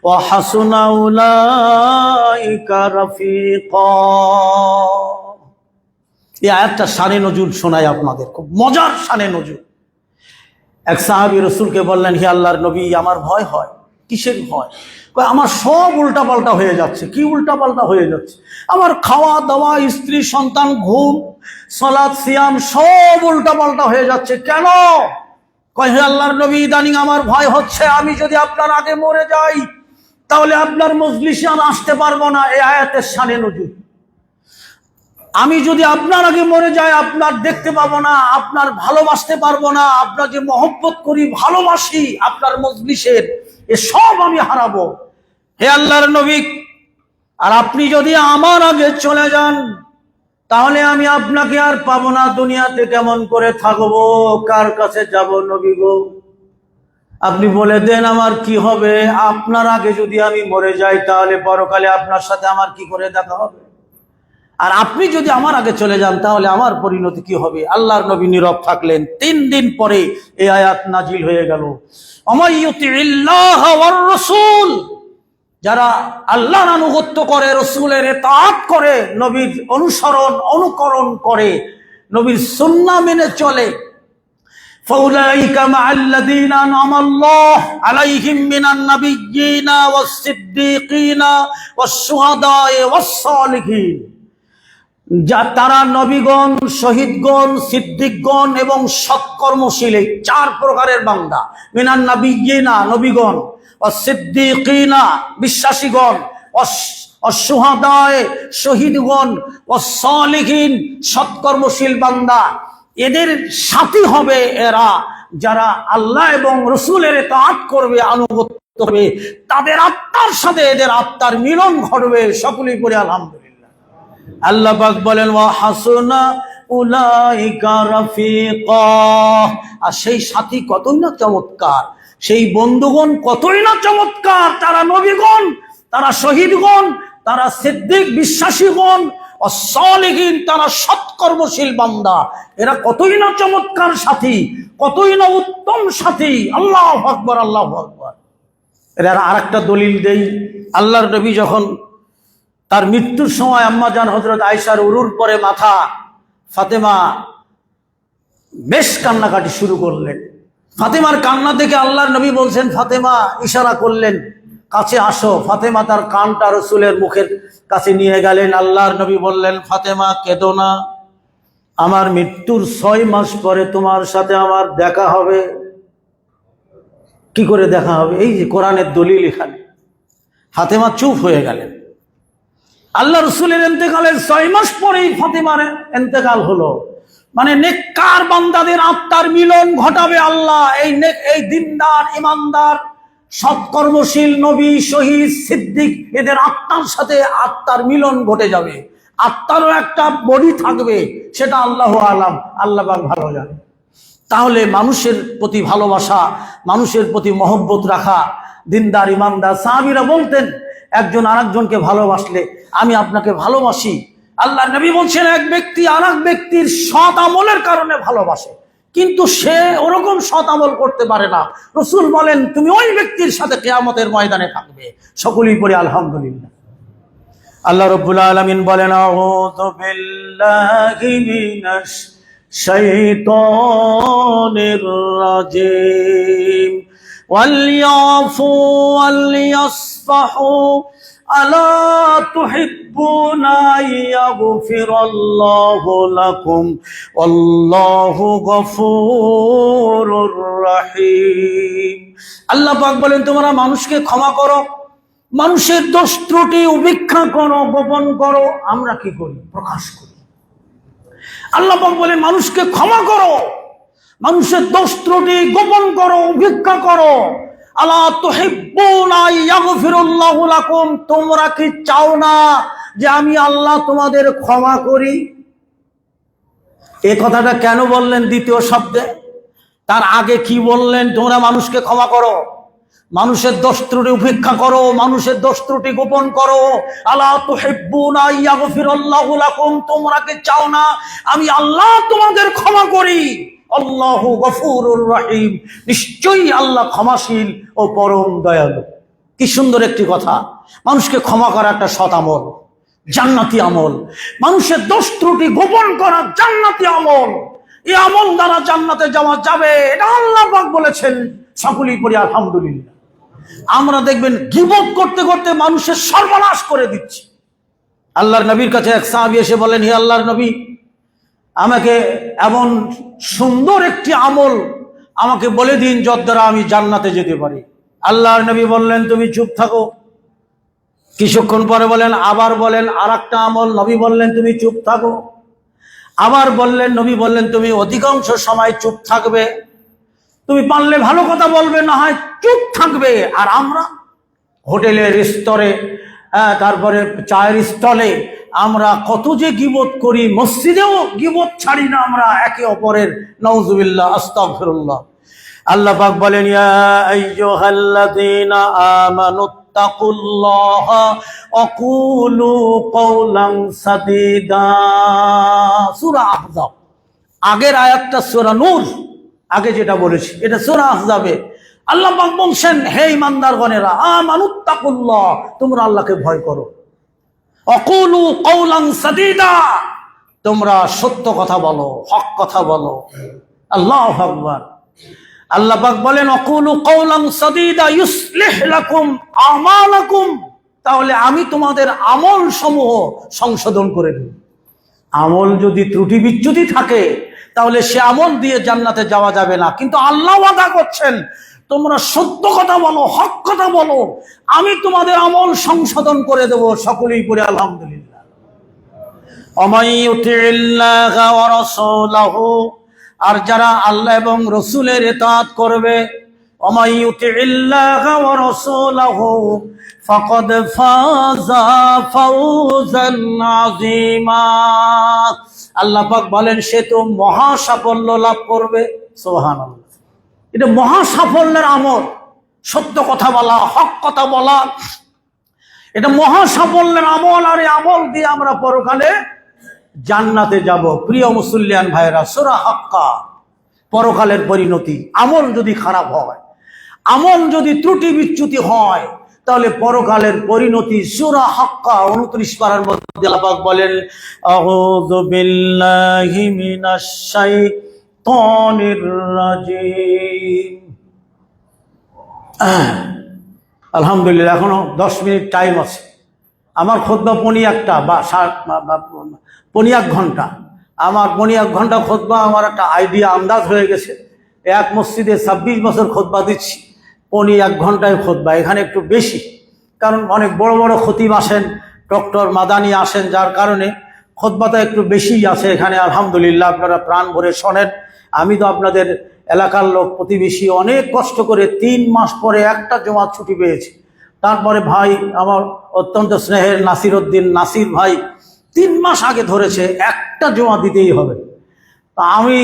ওয়া হাসুনা উলাইকা রাফিকা। এই আয়াতটা শানে নজুল শোনাই আপনাদের, খুব মজার শানে নজুল। এক সাহাবী রাসূলকে বললেন, হে আল্লাহর নবী, আমার ভয় হয়। কিসের ভয়? আমার সব উল্টাপাল্টা হয়ে যাচ্ছে। কি উল্টাপাল্টা হয়ে যাচ্ছে? আমার খাওয়া দাওয়া, স্ত্রী সন্তান, ঘুম, সালাত, সিয়াম সব উল্টাপাল্টা হয়ে যাচ্ছে। কেন? কয়, হে আল্লাহর নবী, ইদানিং আমার ভয় হচ্ছে আমি যদি আপনার আগে মরে যাই তাহলে আপনার মজলিসে আমি আসতে পারবো না। এই আয়াতের শানে নজুল। আমি যদি আপনার আগে মরে যাই, আপনার দেখতে পাবো না, আপনার ভালোবাসতে পারবো না, আপনার যে মহব্বত করি, ভালোবাসি আপনার মজলিসের, এ সব আমি হারাবো। হে আল্লাহর নবী, আর আপনি যদি আমার আগে চলে যান, তাহলে আমি আপনাকে আর পাবো না। দুনিয়াতে কেমন করে থাকবো, কার কাছে যাব নবী গো? আপনি বলে দেন আমার কি হবে? আপনার আগে যদি আমি মরে যাই, তাহলে পরকালে আপনার সাথে আমার কি করে দেখা হবে? আর আপনি যদি আমার আগে চলে যান, তাহলে আমার পরিণতি কি হবে? আল্লাহর নবী নীরব থাকলেন। 3 দিন পরে এই আয়াত নাজিল হয়ে গেল, আমাইয়ুতিল্লাহ ওয়ার রাসূল, যারা আল্লাহর আনুগত্য করে, রাসূলের ইতাআত করে, নবীর অনুকরণ করে, নবীর সুন্নাহ মেনে চলে, ফাউলাইকা মাআল্লাযীনা আনআমাল্লাহু আলাইহিম মিনান নাবিয়্যিনা ওয়াস-সিদ্দীকিনা ওয়াস-শুহাদায়ে ওয়াস-সালিহিন, যা তারা নবীগণ, শহীদগণ, সিদ্দিকগণ এবং সৎকর্মশীল, 4 প্রকারের বান্দা। মিনান নাবিয়্যিনা নবীগণ, ওয়াস-সিদ্দীকিনা বিশ্বাসীগণ, ওয়াস-শুহাদায়ে শহীদগণ, ওয়াস-সালিহিন সৎকর্মশীল বান্দা। এদের সাথী হবে এরা, যারা আল্লাহ এবং রাসূলের ইতাআত করবে, আনুগত্য করবে। তাদের আত্মার সাথে এদের আত্মার মিলন ঘটবে। সকলেই পড়ে আলহামদুলিল্লাহ। আল্লাহ পাক বলেন, ওয়া হাসুনা উলাইকা রাফিকা, আর সেই সাথী কতই না চমৎকার, সেই বন্ধুগণ কতই না চমৎকার। তারা নবীগণ, তারা শহীদগণ, তারা সিদ্দিক বিশ্বাসীগণ, সালিহিন তারা সৎকর্মশীল বান্দা। এরা কতই না চমৎকার সাথী, কতই না উত্তম সাথী। আল্লাহু আকবার, আল্লাহু আকবার। এর আরেকটা দলিল দেই। আল্লাহর নবী যখন তার মৃত্যুর সময় আম্মাজান হযরত আয়েশার উরুর পরে মাথা, ফাতেমা বেশ কান্নাকাটি শুরু করলেন। ফাতেমার কান্না দেখে আল্লাহর নবী বলছেন, ফাতেমা, ইশারা করলেন কাছে আসো। ফাতেমা তার কানটা রাসূলের মুখের কাছে নিয়ে গেলেন। আল্লাহর নবী বললেন, ফাতেমা কেঁদো না, আমার মৃত্যুর 6 মাস পরে তোমার সাথে আমার দেখা হবে। কি করে দেখা হবে? এই যে কোরআনের দলিল এখানে। ফাতেমা চুপ হয়ে গেলেন। আল্লাহ রাসূলের ইন্তেকালের 6 মাস পরেই ফাতেমার ইন্তেকাল হলো। মানে নেককার বান্দাদের আত্মার মিলন ঘটাবে আল্লাহ। এই দিনদার, ইমানদার, সৎকর্মশীল নবী, শহীদ, সিদ্দিক, এদের আত্মার সাথে আত্মার মিলন ঘটে যাবে। আত্মারও একটা বডি থাকবে, সেটা আল্লাহু আলাম, আল্লাহ পাক ভালো জানে। তাহলে মানুষের প্রতি ভালোবাসা, মানুষের প্রতি মহব্বত রাখা, দিনদার, ইমানদার। সাহাবীরা বলতেন, একজন আরেকজনকে ভালোবাসলে আমি আপনাকে ভালোবাসি। আল্লাহর নবী বলছেন, এক ব্যক্তি আরেক ব্যক্তির সৎ আমলের কারণে ভালোবাসে, কিন্তু সে ওরকম সৎ আমল করতে পারে না। রাসূল বলেন, তুমি ওই ব্যক্তির সাথে কিয়ামতের ময়দানে থাকবে। সকলেই পড়ে আলহামদুলিল্লাহ। আল্লাহ রাব্বুল আলামিন বলেন, আউযু বিল্লাহি মিনাশ শাইতানির রাজিম, ওয়ালইয়াফু ওয়ালইয়াসফাহু আলা তুহিব্বুনা ইয়াগফিরাল্লাহু লাকুম ওয়াল্লাহু গফুরুর রহিম। আল্লাহ পাক বলেন, তোমরা মানুষকে ক্ষমা করো, মানুষের দোষ ত্রুটি উপেক্ষা করো, গোপন করো। আমরা কি করি? প্রকাশ করি। আল্লাহ পাক বলেন, মানুষকে ক্ষমা করো, মানুষের দোষ ত্রুটি গোপন করো, উপেক্ষা করো। আলা তুহিব্বুনা ইয়াগফিরুল্লাহু লাকুম, তোমরা কি চাও না যে আমি আল্লাহ তোমাদের ক্ষমা করি? এই কথাটা কেন বললেন দ্বিতীয় শব্দে? তার আগে কি বললেন? তোমরা মানুষকে ক্ষমা করো, মানুষের দোষ ত্রুটি উপেক্ষা করো, মানুষের দোষ ত্রুটি গোপন করো। আলা তুহিব্বুনা ইয়াগফিরুল্লাহু লাকুম, তোমরা কি চাও না আমি আল্লাহ তোমাদের ক্ষমা করি? আল্লাহু গফুরুর রহিম, নিশ্চয়ই আল্লাহ ক্ষমাশীল ও পরম দয়ালু। কি সুন্দর একটি কথা। মানুষকে ক্ষমা করা একটা সৎ আমল, জান্নাতি আমল। মানুষের দোষ ত্রুটি গোপন করা জান্নাতি আমল। এই আমল দ্বারা জান্নাতে যাওয়া যাবে, এটা আল্লাহ পাক বলেছেন। সকলেই পড়ি আলহামদুলিল্লাহ। আমরা দেখবেন গীবত করতে করতে মানুষের সর্বনাশ করে দিচ্ছি। আল্লাহর নবীর কাছে এক সাহাবী এসে বলেন, হে আল্লাহর নবী, আমাকে এমন সুন্দর একটি আমল আমাকে বলে দিন যত দ্বারা আমি জান্নাতে যেতে পারি। আল্লাহর নবী বললেন, তুমি চুপ থাকো, কিছুক্ষণ পরে বলেন, আবার বলেন আর একটা আমল, নবী বললেন তুমি চুপ থাকো। আবার বললেন, নবী বললেন তুমি অধিকাংশ সময় চুপ থাকবে, তুমি পারলে ভালো কথা বলবে, না হয় চুপ থাকবে। আর আমরা হোটেলের স্তরে, তারপরে চায়ের স্টলে আমরা কত যে গীবত করি, মসজিদেও গীবত ছাড়ি না আমরা একে অপরের, নাউজুবিল্লাহ, আস্তাগফিরুল্লাহ। আল্লাহ পাক বলেন, ইয়া আইয়ুহাল্লাযীনা আমানুত্তাকুল্লাহা ওয়া কুলু কাওলান সাদীদা। সূরা আহজাব, আগের আয়াতটা সূরা নূর, আগে যেটা বলেছি এটা সূরা আহজাবে। আল্লাহ পাক বলছেন, হে ঈমানদারগণেরা, আমানুত্তাকুল্লাহ, তোমরা আল্লাহকে ভয় করো। ওয়া কুলু কাওলান সাদীদা, তোমরা সত্য কথা বলো, হক কথা বলো। আল্লাহু আকবার। আল্লাহ পাক বলেন, আকুলু কাওলান সাদীদা ইউসলিহ লাকুম আমালাকুম, তাহলে আমি তোমাদের আমল সমূহ সংশোধন করে দেব। আমল যদি ত্রুটি বিচ্যুতি থাকে তাহলে সে আমল দিয়ে জান্নাতে যাওয়া যাবে না, কিন্তু আল্লাহ ওয়াদা করছেন তোমরা সত্য কথা বলো, হক কথা বলো, আমি তোমাদের আমল সংশোধন করে দেব। সকলেই পড়ে আলহামদুলিল্লাহ। ওয়ামাই ইউতিল্লাহা ওয়া রাসূলাহু, আর যারা আল্লাহ এবং রসুলের ইতাআত করবে, ওয়ামাই ইউতিল্লাহা ওয়া রাসূলাহু ফাকাদ ফাযা ফাওজান আযীমা, আল্লাহ পাক বলেন সে তো মহা সাফল্য লাভ করবে। সুবহানাল্লাহ, এটা মহা সাফল্যের আমল। সত্য কথা বলা, হক কথা বলা, এটা মহা সাফল্যের আমল। আর এই আমল দিয়ে আমরা পরকালে জান্নাতে যাব। প্রিয় মুসল্লিয়ান ভাইরা, সূরা হাক্কা, পরকালের পরিণতি। আমল যদি খারাপ হয়, আমল যদি ত্রুটি বিচ্যুতি হয়, তাহলে পরকালের পরিণতি। সূরা হাক্কা 29 পারার মধ্যে আল্লাহ পাক বলেন, আউযু বিল্লাহি মিনাশ শাইতানির রাজিম। আলহামদুলিল্লাহ, এখনো 10 মিনিট টাইম আছে। আমার খুতবা পৌনে একটা বা 1 ঘন্টা, আমার 1 ঘন্টা খুতবা। আমার একটা আইডিয়া, আন্দাজ হয়ে গেছে। এক মসজিদে 26 বছর খুতবা দিচ্ছি, 1 ঘন্টায় খুতবা। এখানে একটু বেশি, কারণ অনেক বড় বড় খতিব আসেন, ডক্টর মাদানি আসেন, যার কারণে খুতবাটা একটু বেশিই আছে এখানে। আলহামদুলিল্লাহ, আপনারা প্রাণ ভরে শোনেন। আমি তো আপনাদের এলাকার লোক, প্রতিবেশী, অনেক কষ্ট করে 3 মাস পরে একটা জমাত ছুটি পেয়েছি। তারপরে ভাই আমার অত্যন্ত স্নেহের নাসির উদ্দিন, নাসির ভাই 3 মাস আগে ধরেছে একটা জমা দিতেই হবে। আমি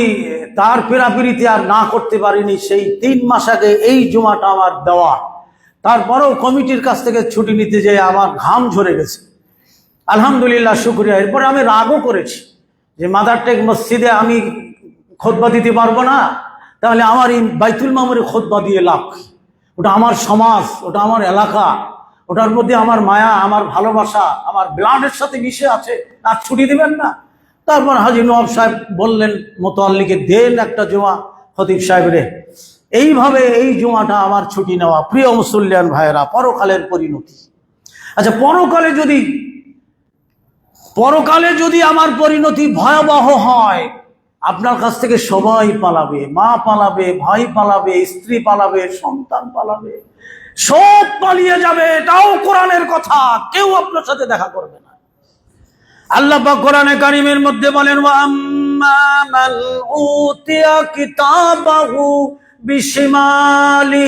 তার পেরাপিরিতে আর না করতে পারিনি। সেই 3 মাস আগে এই জমাটা আমার দেওয়া, তারপরেও কমিটির কাছ থেকে ছুটি নিতে যেয়ে আমার ঘাম ঝরে গেছে। আলহামদুলিল্লাহ, শুকরিয়া। এরপরে আমি রাগও করেছি যে মাদারটেক মসজিদে আমি খুতবা দিতে পারবো না, তাহলে আমার এই বাইতুল মামুরে খুতবা দিয়ে লাভ। ওটা আমার সমাজ, ওটা আমার এলাকা, ওটার মধ্যে আমার মায়া, আমার ভালোবাসা, আমার ব্লাডের সাথে মিশে আছে। আর ছুটি দিবেন না? তারপর হাজী নওয়াব সাহেব বললেন, মোতাল্লিকে দেন একটা জুমা খতিব সাহেবরে। এইভাবে এই জুমাটা আমার ছুটি নেওয়া। প্রিয় মুসল্লিয়ান ভাইয়েরা, পরকালের পরিণতি। আচ্ছা, পরকালে যদি আমার পরিণতি ভয়াবহ হয়, আপনার কাছ থেকে সবাই পালাবে, মা পালাবে, ভাই পালাবে, স্ত্রী পালাবে, সন্তান পালাবে, সব পালিয়ে যাবে। এটাও কোরআনের কথা। কেউ আপনার সাথে দেখা করবে না। আল্লাহ পাক কোরআনে কারীমের মধ্যে বলেন, ওয়া আম্মা মান উতিয়া কিতাবাহু বিশিমালি,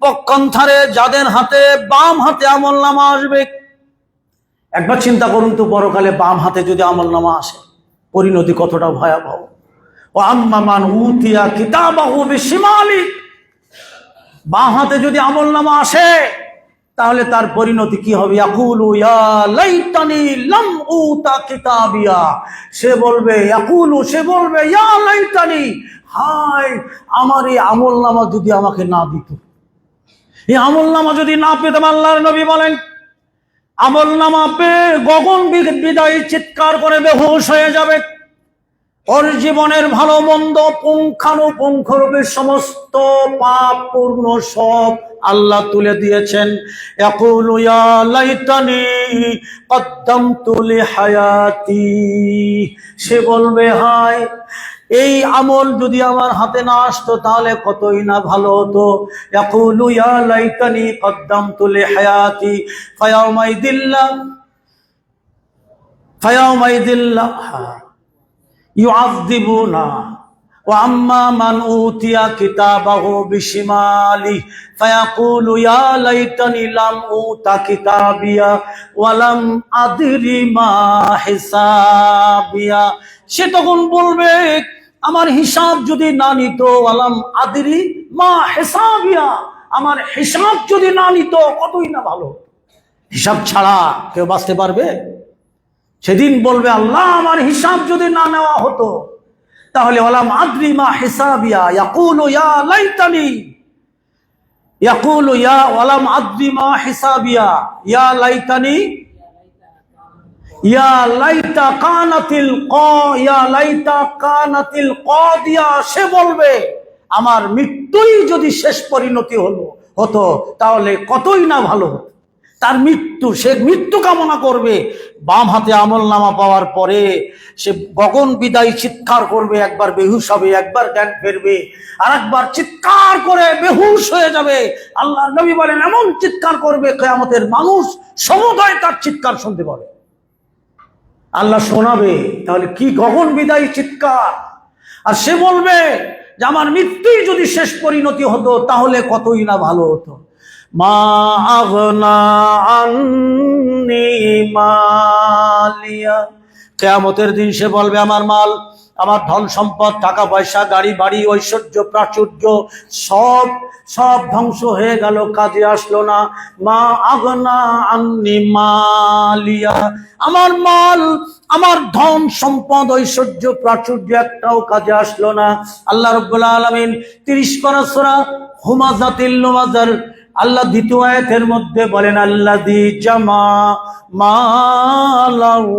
পক্ষান্তরে যাদের হাতে, বাম হাতে আমলনামা আসবে। একবার চিন্তা করুন তো, পরকালে বাম হাতে যদি আমলনামা আসে, পরিণতি কতটা ভয়াবহ। ওয়া আম্মা মান উতিয়া কিতাবাহু বিশিমালি, বাম হাতে যদি আমলনামা আসে, তাহলে তার পরিণতি কি হবে? ইয়াকুলু ইয়া লাইতানি লাম উতা কিতাবিয়া, সে বলবে ইয়া লাইতানি, হায় আমার এই আমলনামা যদি আমাকে না দিত, এই আমলনামা যদি না পেতাম। আল্লাহর নবী বলেন, আমলনামা পেয়ে গগন বিদায়ী চিৎকার করে বেহুশ হয়ে যাবে। ওর জীবনের ভালো মন্দ পুঙ্খানুপুঙ্খরূপে সমস্ত পাপ পূর্ণ সব আল্লাহ তুলে দিয়েছেন। ইয়াকুলু ইয়া লাইতানি কদ্দামতু লিহায়াতি, সে বলবে হায় এই আমল যদি আমার হাতে না আসতো তাহলে কতই না ভালো হতো। ইয়াকুলু ইয়া লাইতানি কদ্দামতু লিহায়াতি ফায়াউমাইদিল্লা ইউআযযিবুনা ওয়া আম্মা মান উতিয়া কিতাবাহু বিশিমালি ফায়াকুলু ইয়া লাইতানি লাম উতা কিতাবিয়া ওয়া লাম আদরি মা হিসাবিয়া। সে তখন বলবে আমার হিসাব যদি না নিত, ওয়ালাম আদরি মা হিসাবিয়া, আমার হিসাব যদি না নিত কতই না ভালো। হিসাব ছাড়া কেউ বাঁচতে পারবে? সেদিন বলবে আল্লাহ আমার হিসাব যদি না নেওয়া হতো তাহলে ওয়ালাম আদরি মা হিসাবিয়া। ইয়াকুলু ইয়া লাইতানি, ইয়াকুলু ইয়া ওয়ালাম আদরি মা হিসাবিয়া ইয়া লাইতানি ইয়া লাইতা কানাতিল ইয়া লাইতা কানাতিল কাদিয়া। সে বলবে আমার মৃত্যুই যদি শেষ পরিণতি হতো তাহলে কতই না ভালো হতো। তার মৃত্যু, সে মৃত্যু কামনা করবে। বাম হাতে আমলনামা পাওয়ার পরে সে গগন বিদায়ী চিৎকার করবে, একবার বেহুশ হবে, একবার জ্ঞান ফেরবে, আর একবার চিৎকার করে বেহুশ হয়ে যাবে। আল্লাহ নবী বলেন এমন চিৎকার করবে কিয়ামতের মানুষ সমুদয় তার চিৎকার শুনতে পাবে। আল্লাহ শোনাবে, তাহলে কি গগন বিদায়ী চিৎকার। আর সে বলবে যে আমার মৃত্যুই যদি শেষ পরিণতি হতো তাহলে কতই না ভালো হতো। মা আগনা আন্নি মালিয়া। কিয়ামতের দিন সে বলবে আমার মাল, আমার ধন সম্পদ, টাকা পয়সা, গাড়ি বাড়ি, ঐশ্বর্য প্রাচুর্য সব সব ধ্বংস হয়ে গেল, কাজে আসলো না। মা আগনা আন্নি মালিয়া, আমার মাল, আমার ধন সম্পদ, ঐশ্বর্য প্রাচুর্য একটাও কাজে আসলো না। আল্লাহ রাব্বুল আলামিন 30 পারা সূরা হুমাযাতিল লুমাযার আল্লাহ দ্বিতীয় আয়াতের মধ্যে বলেন আল্লাযী জামা মালাহু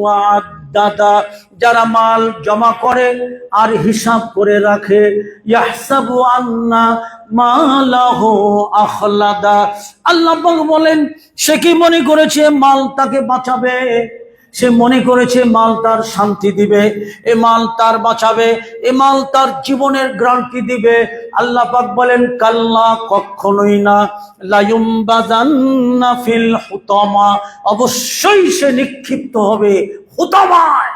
ওয়া আদ্দাদা, যারা মাল জমা করে আর হিসাব করে রাখে। ইয়াহসাবু আন্না মালাহু আখলাদা, আল্লাহ বলেন সে কি মনে করেছে মাল তাকে বাঁচাবে? সে মনে করেছে মাল তার শান্তি দিবে, এ মাল তার বাঁচাবে, এ মাল তার জীবনের গ্যারান্টি দিবে। আল্লাহ পাক বলেন কাল্লা, কখনোই না। লায়ুমবাযান্না ফিল হুতামা, অবশ্যই সে নিক্ষিপ্ত হবে হুতামায়।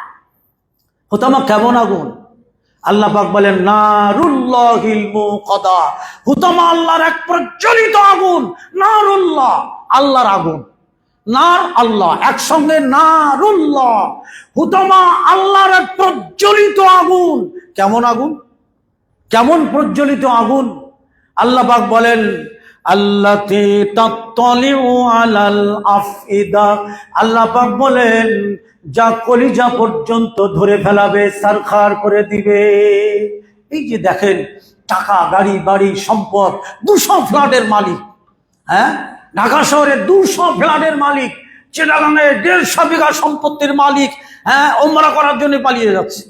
হুতামা কেমন আগুন? আল্লাহ পাক বলেন নারুল্লাহিল মুকাদা, হুতামা আল্লাহর এক প্রজ্বলিত আগুন। নারুল্লাহ, আল্লাহর আগুন, নার আল্লাহ একসঙ্গে, নারুল্লাহ, হুতামা আল্লাহর এক প্রজ্বলিত আগুন। কেমন আগুন? কেমন প্রজ্বলিত আগুন? আল্লাহ পাক বলেন আল্লাতী তাত্তালিউ আলাল আফইদা, আল্লাহ পাক বলেন যা কলিজা পর্যন্ত ধরে ফেলাবে, সারখার করে দিবে। এই যে দেখেন টাকা, গাড়ি বাড়ি, সম্পদ, 200 ফ্ল্যাটের মালিক, হ্যাঁ, ঢাকা শহরে 200 ফ্ল্যাটের মালিক, চিটাগাঙে 150 বিঘা সম্পত্তির মালিক, হ্যাঁ, ওমরা করার জন্য পালিয়ে যাচ্ছে।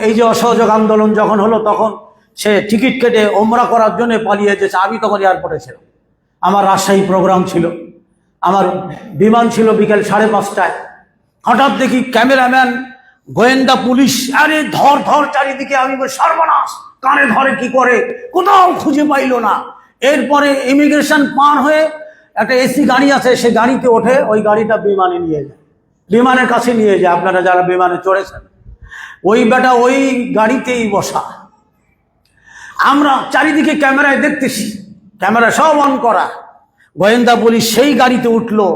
এই যে অসহযোগ আন্দোলন যখন হলো তখন সে টিকিট কেটে ওমরা করার জন্য পালিয়ে যেছে। আমি তখন এয়ারপোর্টে ছিলাম, আমার রাজশাহী প্রোগ্রাম ছিল, আমার বিমান ছিল বিকেল 5:30টায়। হঠাৎ দেখি ক্যামেরাম্যান, গোয়েন্দা পুলিশ, আরে ধর ধর চারিদিকে। আমি সর্বনাশ, কানে ধরে কি করে, কোথাও খুঁজে পাইল না। এরপরে ইমিগ্রেশন পার হয়ে একটা এসি গাড়ি আছে, সে গাড়িতে ওঠে, ওই গাড়িটা বিমানে নিয়ে যায়, বিমানের কাছে নিয়ে যায়। আপনারা যারা বিমানে চড়েছেন, ওই বেটা ওই গাড়িতেই বসা। আমরা চারিদিকে ক্যামেরায় দেখতেছি, ক্যামেরা সব অন করা। গোয়েন্দা পুলিশ সেই গাড়িতে উঠলো,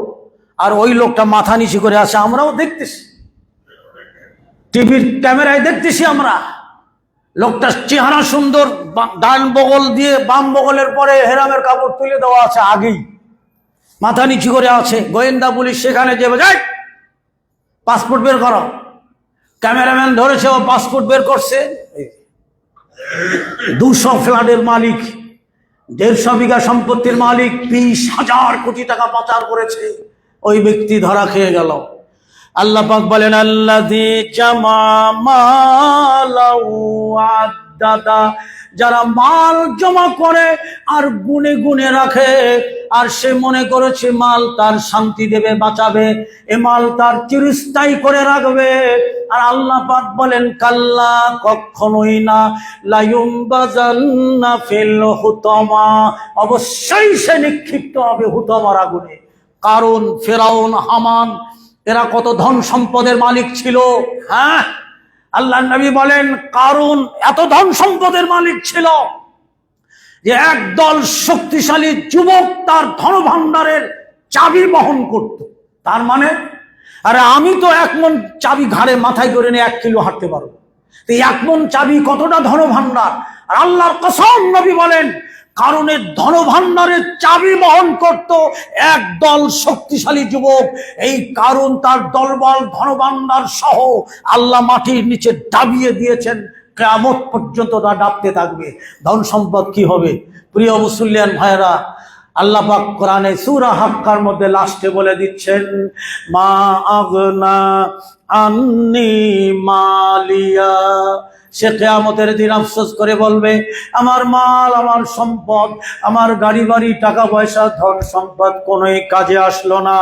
আর ওই লোকটা মাথা নিচু করে আসে, আমরাও দেখতেছি, টিভির ক্যামেরায় দেখতেছি আমরা। লোকটার চেহারা সুন্দর, ডান বগল দিয়ে বাম বগলের পরে হেরামের কাপড় তুলে দেওয়া আছে, আগেই মাথা নিচু করে আছে। গোয়েন্দা পুলিশ সেখানে যাবে, যাই পাসপোর্ট বের করো। ক্যামেরাম্যান ধরেছে, ও পাসপোর্ট বের করছে। 200 ফ্ল্যাটের মালিক, 150 বিঘা সম্পত্তির মালিক, 20,000 কোটি টাকা পাচার করেছে, ওই ব্যক্তি ধরা খেয়ে গেল। আল্লাহ পাক বলেন আল্লাযী জামা মালাহু আদ্দাদা, যারা মাল জমা করে আর গুনে গুনে রাখে, আর সে মনে করেছে মাল তার শান্তি দেবে, বাঁচাবে, এ মাল তার চিরস্থায়ী করে রাখবে। আর আল্লাহ পাক বলেন কাল্লা, কখনোই না, লায়ুমবাজান্না ফিল হুতামা, অবশ্যই সে নিক্ষিপ্ত হবে হুতামার আগুনে। কারণ ফেরাউন, হামান এরা কত ধন সম্পদের মালিক ছিল। হ্যাঁ, আল্লাহর নবী বলেন কারণ এত ধন সম্পদের মালিক ছিল যে একদল শক্তিশালী যুবক তার ধন ভাণ্ডারের চাবি বহন করত। তার মানে, আরে আমি তো 1 মণ চাবি ঘাড়ে মাথায় করে নিয়ে 1 কিলো হাঁটতে পারবো, তো 1 মণ চাবি কতটা ধন ভাণ্ডার। আর আল্লাহর কসম নবী বলেন কারণের ধন ভাণ্ডারের চাবি বহন করত একদল শক্তিশালী যুবক। এই কারণ তার দলবল ধন ভাণ্ডার সহ আল্লাহ মাটির নিচে দাবিয়ে দিয়েছেন, কিয়ামত পর্যন্ত তা ডাবতে থাকবে। ধন সম্পদ কি হবে? প্রিয় মুসলিয়ান ভাইরা, আল্লাহ পাক কোরআনে সূরা হাক্কার মধ্যে লাস্টে বলে দিচ্ছেন, মা আগনা আন্নি মালিয়া। সে কিয়ামতের দিন আফসোস করে বলবে, আমার মাল, আমার সম্পদ, আমার গাড়ি বাড়ি, টাকা পয়সা, ধন সম্পদ কোনোই কাজে আসলো না।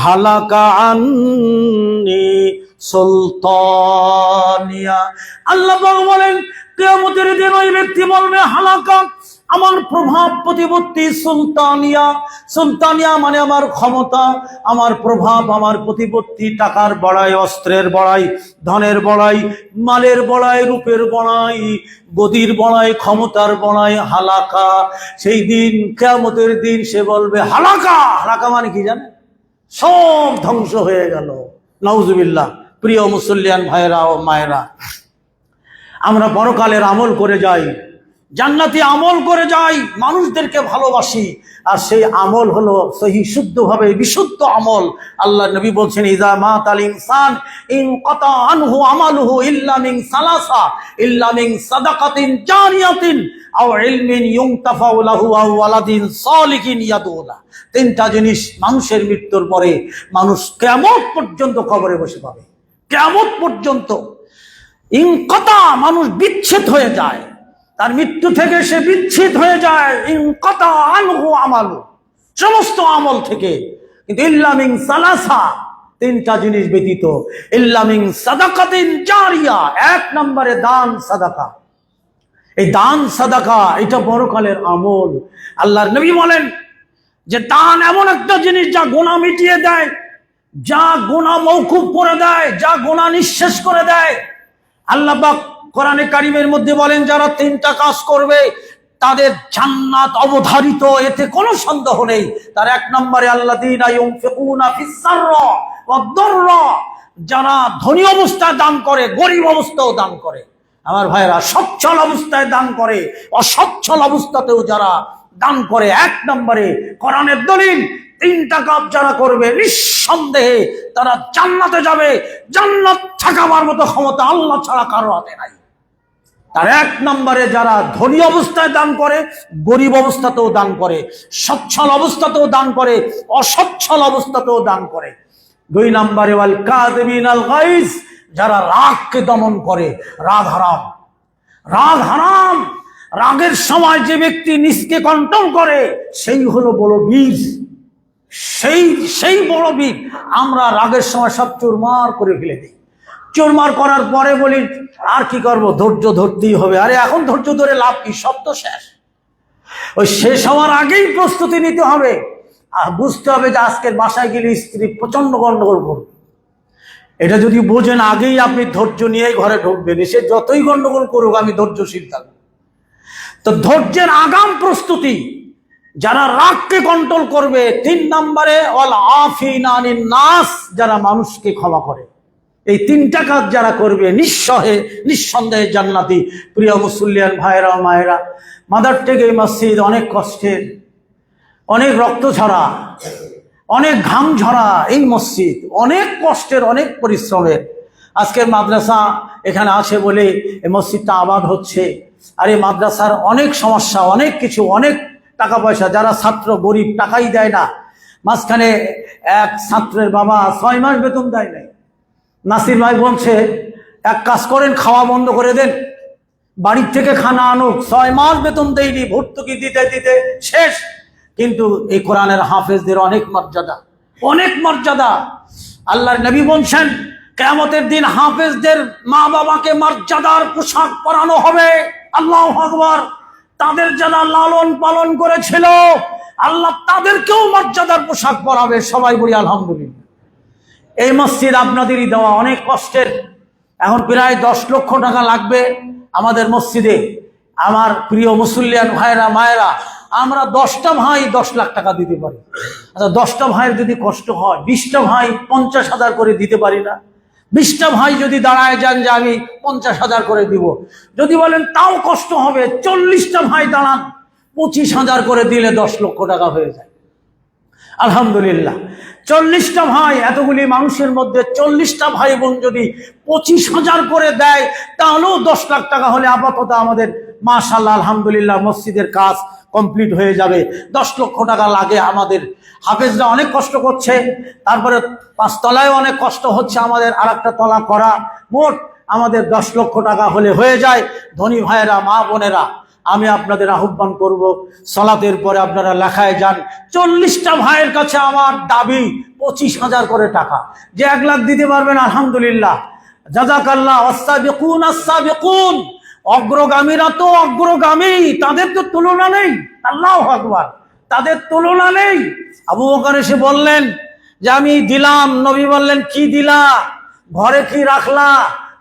হালাকা আন্নি সুলতানিয়া। আল্লাহ পাক বলেন কিয়ামতের দিন ওই ব্যক্তি বলবে, হালাকা, আমার প্রভাব প্রতিপত্তি, সুলতানিয়া। সুলতানিয়া মানে আমার ক্ষমতা, আমার প্রভাব, আমার প্রতিপত্তি, টাকার বড়াই, অস্ত্রের বড়াই, ধনের বড়াই, মালের বড়াই, রূপের বড়াই, গদির বড়াই, ক্ষমতার বড়াই। হালাকা, সেই দিন কিয়ামতের দিন সে বলবে হালাকা। হালাকা মানে কি জানে? সব ধ্বংস হয়ে গেল। নাউজুবিল্লাহ। প্রিয় মুসলিয়ান ভাইরা ও মায়েরা, আমরা পরকালের আমল করে যাই, জান্নাতি আমল করে যাই, মানুষদেরকে ভালোবাসি, আর সেই আমল হলো সহি শুদ্ধভাবে বিশুদ্ধ আমল। আল্লাহ নবী বলছেন, ইজা মাতাল ইনসান ইনকাতা আনহু আমালুহু ইল্লা মিন সালাসা, ইল্লা মিন সাদাকাতিন জারিয়াতিন আও ইলমিন ইউনতাফাউ লাহু আও ওয়ালাদিন সালিহিন ইয়াদুলা। 3টা জিনিস মানুষের মৃত্যুর পরে মানুষ কিয়ামত পর্যন্ত কবরে বসে পাবে। কিয়ামত পর্যন্ত ইনকাতা, মানুষ বিচ্ছেদ হয়ে যায়, তার মৃত্যু থেকে সে বিচ্ছেদ হয়ে যায়। ইনকাতা আনহু আমালু, সমস্ত আমল থেকে। কিন্তু ইল্লা মিন সালাসা, 3টা জিনিস ব্যতীত। ইল্লা মিন সাদাকাতিন জারিয়া, 1 নম্বরে দান সাদাকা। এই দান সাদাকা এটা পরকালের আমল। আল্লাহর নবী বলেন যে দান এমন একটা জিনিস যা গুনাহ মিটিয়ে দেয়, যা গুনাহ মওকুফ করে দেয়, যা গুনাহ নিঃশেষ করে দেয়। আল্লাহ পাক কোরআনে কারিমের মধ্যে বলেন যারা 3টা কাজ করবে তাদের জান্নাত অবধারিত, এতে কোনো সন্দেহ নেই। তার 1 নম্বরে আল্লাযীনা ইউনফিকুনা ফিস সাররা ওয়াদ দাররা, যারা ধনী অবস্থায় দান করে, গরিব অবস্থায়ও দান করে। আমার ভাইরা, সচ্ছল অবস্থায় দান করে, অসচ্ছল অবস্থাতেও যারা দান করে। 1 নম্বরে কোরআনের দলিল, 3টা কাজ যারা করবে নিঃসন্দেহে তারা জান্নাতে যাবে। জান্নাত থাকার মতো ক্ষমতা আল্লাহ ছাড়া কারো হাতে নাই। তার 1 নম্বরে যারা ধনী অবস্থায় দান করে, গরিব অবস্থাতেও দান করে, সচ্ছল অবস্থাতেও দান করে, অসচ্ছল অবস্থাতেও দান করে। 2 নম্বরে ওয়াল কাযিমিনাল গাইজ, যারা রাগকে দমন করে। রাগ হারাম, রাগ হারাম। রাগের সময় যে ব্যক্তি নিজকে কন্ট্রোল করে সেই হলো বড় বীর, সেই বড় বীর। আমরা রাগের সময় সব চুরমার করে ফেলে দিই। চুরমার করার পরে বলি আর কি করব, ধৈর্য ধরতেই হবে। আরে এখন ধৈর্য ধরে লাভ কি? সব তো শেষ। ওই শেষ হওয়ার আগেই প্রস্তুতি নিতে হবে। আর বুঝতে হবে যে আজকের বাসায় গেলে স্ত্রী প্রচন্ড গন্ডগোল করবে। এটা যদি বোঝেন আগেই আপনি ধৈর্য নিয়েই ঘরে ঢুকবেন। সে যতই গন্ডগোল করুক আমি ধৈর্যশীল থাকবো। তো ধৈর্যের আগাম প্রস্তুতি। যারা রাগকে কন্ট্রোল করবে। 3 নম্বরে ওয়াল আফিনা আনিন নাস, যারা মানুষকে ক্ষমা করে। এই 3টা কাজ যারা করবে নিঃসন্দেহে জান্নাতি। প্রিয় মুসলিয়ান ভাইরা ও মায়েরা, মাদার টেক এই মসজিদ অনেক কষ্টের, অনেক রক্ত ঝরা, অনেক ঘাম ঝরা এই মসজিদ, অনেক কষ্টের, অনেক পরিশ্রমের। আজকের মাদ্রাসা এখানে আছে বলে এই মসজিদটা আবাদ হচ্ছে। আর এই মাদ্রাসার অনেক সমস্যা, অনেক কিছু, অনেক টাকা পয়সা। যারা ছাত্র গরিব, টাকাই দেয় না। মাঝখানে এক ছাত্রের বাবা 6 মাস বেতন দেয় নাই। নাসির ভাই বলছে এক কাজ করেন, খাওয়া বন্ধ করে দেন, বাড়ির থেকে খানা আনুক। 6 মাস বেতন দেয়নি, ভর্তুকি দিতে দিতে শেষ। কিন্তু এই কোরআনের হাফেজদের অনেক মর্যাদা, অনেক মর্যাদা। আল্লাহর নবী বলছেন কিয়ামতের দিন হাফেজদের মা বাবাকে মর্যাদার পোশাক পরানো হবে। আল্লাহু আকবার। তাদের যারা লালন পালন করেছিল আল্লাহ তাদেরকেও মর্যাদার পোশাক পরাবে। সবাই বলি আলহামদুলিল্লাহ। এই মসজিদ আপনাদেরই দেওয়া, অনেক কষ্টের। এখন প্রায় 10 লক্ষ টাকা লাগবে আমাদের মসজিদে। আমার প্রিয় মুসল্লিয়ান ভাইরা মায়েরা, আমরা 10টা ভাই 10 লাখ টাকা দিতে পারি। আচ্ছা, 10টা ভাইয়ের যদি কষ্ট হয়, 20টা ভাই 50,000 করে দিতে পারি না? 20টা ভাই যদি দাঁড়ায় যান যে আমি 50,000 করে দিব, যদি বলেন তাও কষ্ট হবে, 40টা ভাই দাঁড়ান, 25,000 করে দিলে 10 লক্ষ টাকা হয়ে যায়। আলহামদুলিল্লাহ। 40টা ভাই, এতগুলি মানুষের মধ্যে 40টা ভাই বোন যদি 25,000 করে দেয়, তাহলেও 10 লাখ টাকা হলে আপাতত আমাদের মাশাআল্লাহ আলহামদুলিল্লাহ মসজিদের কাজ কমপ্লিট হয়ে যাবে। 10 লক্ষ টাকা লাগে আমাদের। হাফেজরা অনেক কষ্ট করছে, তারপরে 5 তলায় অনেক কষ্ট হচ্ছে আমাদের আরেকটা তলা করা। মোট আমাদের 10 লক্ষ টাকা হলে হয়ে যায়। ধনী ভাইয়েরা, মা বোনেরা, আমি আপনাদের আহ্বান করব, সালাতের পরে আপনারা লেখায় যান। 40টা ভাইয়ের কাছে আমার দাবি 25,000 করে টাকা। যে 1 লাখ দিতে পারবেন আলহামদুলিল্লাহ, জাযাকাল্লাহ। আস-সাবিকুন আস-সাবিকুন, অগ্রগামীরা তো অগ্রগামী, তাদের তো তুলনা নেই। আল্লাহু আকবার। তাদের তুলনা নেই। আবু বকর এসে বললেন যে আমি দিলাম। নবী বললেন কি দিলা, ঘরে কি রাখলা?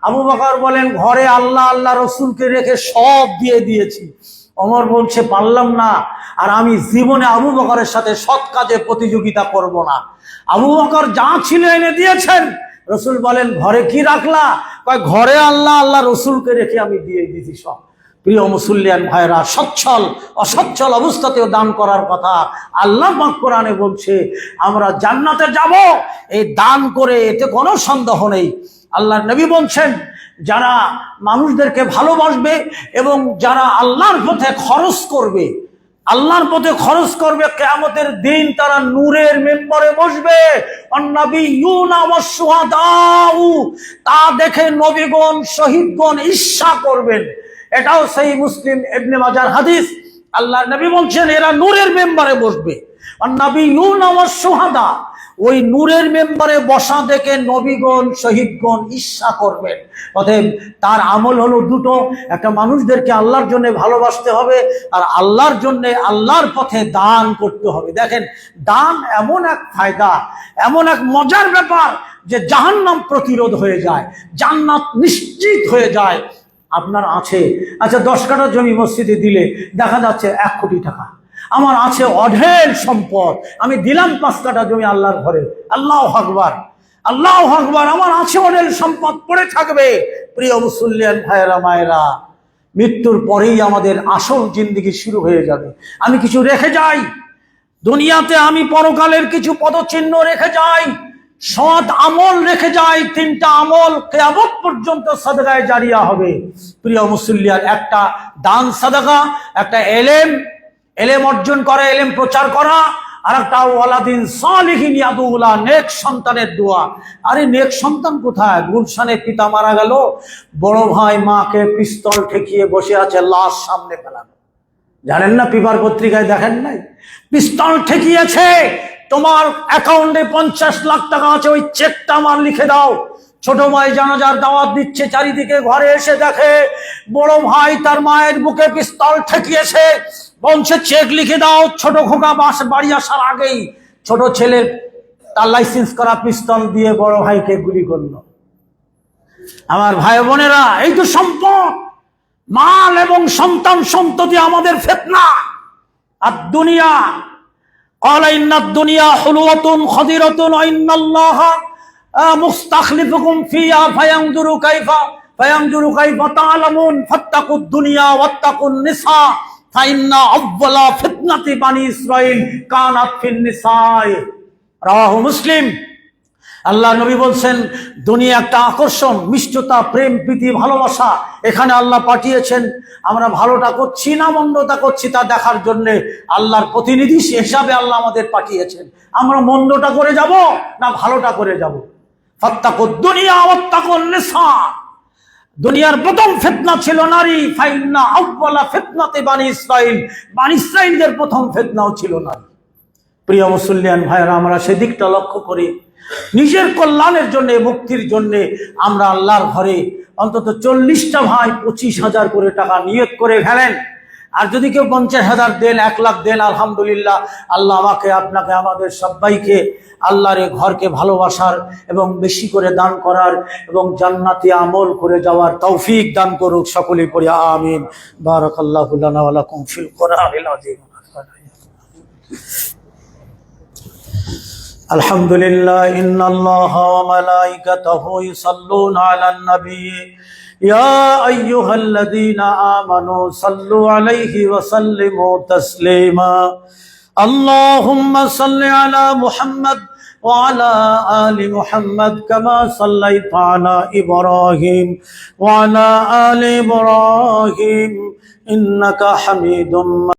আবু বকর বলেন ঘরে আল্লাহ আল্লাহ রসুলকে রেখে সব দিয়ে দিয়েছি। ওমর বলছে পারলাম না, আর আমি জীবনে আবু বকরের সাথে সৎ কাজে প্রতিযোগিতা করব না। আবু বকর যা ছিল এনে দিয়েছেন। রসুল বলেন ঘরে কি রাখলা? কয় ঘরে আল্লাহ আল্লাহ রসুলকে রেখে আমি দিয়ে দিয়েছি সব। প্রিয় মুসল্লিয়ান ভাইরা, সচ্ছল অসচ্ছল অবস্থাতেও দান করার কথা আল্লাহ পাক কোরআনে বলছে। আমরা জান্নাতে যাব এই দান করে, এতে কোনো সন্দেহ নেই। আল্লাহর নবী বলছেন যারা মানুষদেরকে ভালোবাসবে এবং যারা আল্লাহর পথে খরচ করবে, আল্লাহর পথে খরচ করবে, কিয়ামতের দিন তারা নূরের মেম্বরে বসবে। অন্নাবিয়ুনা ওয়াস-শুহাদাউ, তা দেখে নবীগণ শহীদগণ ঈর্ষা করবেন। এটাও সহিহ মুসলিম ইবনে মাজার হাদিস। আল্লাহর নবী বলছেন এরা নূরের মেম্বারে বসবে। অন্নাবিয়ুনা ওয়াস-শুহাদা, ওই নূরের মেম্বারে বসা দেখে নবীগণ শহীদগণ ঈর্ষা করবেন। অতএব তার আমল হলো দুটো, একটা মানুষদেরকে আল্লাহর জন্য ভালোবাসতে হবে, আর আল্লাহর জন্য আল্লাহর পথে দান করতে হবে। দেখেন, দান এমন এক ফায়দা, এমন এক মজার ব্যাপার যে জাহান্নাম প্রতিরোধ হয়ে যায়, জান্নাত নিশ্চিত হয়ে যায়। আপনার আছে, আচ্ছা 10 কাঠা জমি মসজিদে দিলে দেখা যাচ্ছে 1 কোটি টাকা। আমার আছে অঢেল সম্পদ, আমি দিলাম 5 কাঠা জমি আল্লাহর ঘরে। আল্লাহু আকবার, আল্লাহু আকবার। আমার আছে অঢেল সম্পদ, পড়ে থাকবে। প্রিয় মুসল্লিয়ান ভাইয়েরা মায়েরা, মৃত্যুর পরেই আমাদের আসল জিন্দেগি শুরু হয়ে যাবে। আমি কিছু রেখে যাই দুনিয়াতে, আমি পরকালের কিছু পদচিহ্ন রেখে যাই, সৎ আমল রেখে যাই। 3টা আমল কিয়ামত পর্যন্ত সাদকায়ে জারিয়া হবে। প্রিয় মুসল্লিয়ান, একটা দান সাদাকা, একটা এলেম অর্জন করা, এলেম প্রচার করা, আর একটা ওয়ালাদিন সালিহিন ইয়াদুলা, নেক সন্তানের দোয়া। আরে নেক সন্তান কোথায়? গুলশানে পিতা মারা গেল, বড় ভাই মাকে পিস্তল ঠেকিয়ে বসে আছে, লাশ সামনে ফেলানো। জানেন না, পেপার পত্রিকায় দেখেন নাই? পিস্তল ঠেকিয়েছে, তোমার অ্যাকাউন্টে 50 লাখ টাকা আছে, ওই চেকটা আমার লিখে দাও। ছোট ভাই জানাজার দাওয়াত দিচ্ছে, চারিদিকে ঘরে এসে দেখে বড় ভাই তার মায়ের বুকে পিস্তল ঠেকিয়েছে, বলছে চেক লিখে দাও। ছোট খোকা বাড়ি আসার আগেই ছোট ছেলে তার লাইসেন্স করা পিস্তল দিয়ে বড় ভাইকে গুলি করলো। আমার ভাই বোনেরা, এই তো সম্পদ, মাল এবং সন্তান সন্ততি আমাদের ফিতনা। আর দুনিয়া قال إن الدنيا حلوة خضرة وإن الله مستخلفكم فيها فينظر كيف تعلمون فاتقوا الدنيا واتقوا النساء فإن أول فتنة بني إسرائيل كانت في النساء رواه مسلم। আল্লাহ নবী বলছেন দুনিয়া একটা আকর্ষণ, মিষ্টতা, প্রেম, প্রীতি, ভালোবাসা এখানে আল্লাহ পাঠিয়েছেন। আমরা ভালোটা করছি না মন্দটা করছি তা দেখার জন্য আল্লাহর প্রতিনিধি হিসাবে আল্লাহ আমাদের পাঠিয়েছেন। আমরা মন্দটা করে যাব না ভালোটা করে যাব? ফাত্তাকুদ দুনিয়া ওয়াত্তাকুন নিসা। দুনিয়ার প্রথম ফিতনা ছিল নারী। ফাইন্না আউয়ালা ফিতনাতি বানি ইসরাইল, বানি ইসরাইলদের প্রথম ফিতনাও ছিল নারী। প্রিয় মুসলিয়ান ভাইরা, আমরা সেদিকটা লক্ষ্য করি। নিজের কল্যাণের জন্য, মুক্তির জন্য আমরা আল্লাহর ঘরে অন্তত 40টা ভাই 25,000 করে টাকা নিয়ত করে ফেলেন। আর যদি কেউ 50,000 দেন, 1 লাখ দেন, আলহামদুলিল্লাহ। আল্লাহ আমাকে, আপনাকে, আমাদের সবাইকে আল্লাহর এই ঘরকে ভালোবাসার এবং বেশি করে দান করার এবং জান্নাতি আমল করে যাওয়ার তৌফিক দান করুক। সকলেই পড়ি আমিন। বারাকাল্লাহু লানা ওয়া লাকুম ফিল কোরআনিল আযীম। আলহামদুলিল্লাহ, ইন্নাল্লাহা ওয়া মালাইকাতাহু ইউসাল্লুনা আলান নবী ইয়া আইয়ুহাল্লাযীনা আমানু সাল্লু আলাইহি ওয়া সাল্লিমু তাসলিমা। আল্লাহুম্মা সাল্লি আলা মুহাম্মাদ ওয়া আলা আলি মুহাম্মাদ কামা সাল্লাইতা আলা ইব্রাহিম ওয়া আলা আলি ইব্রাহিম ইন্নাকা হামিদুম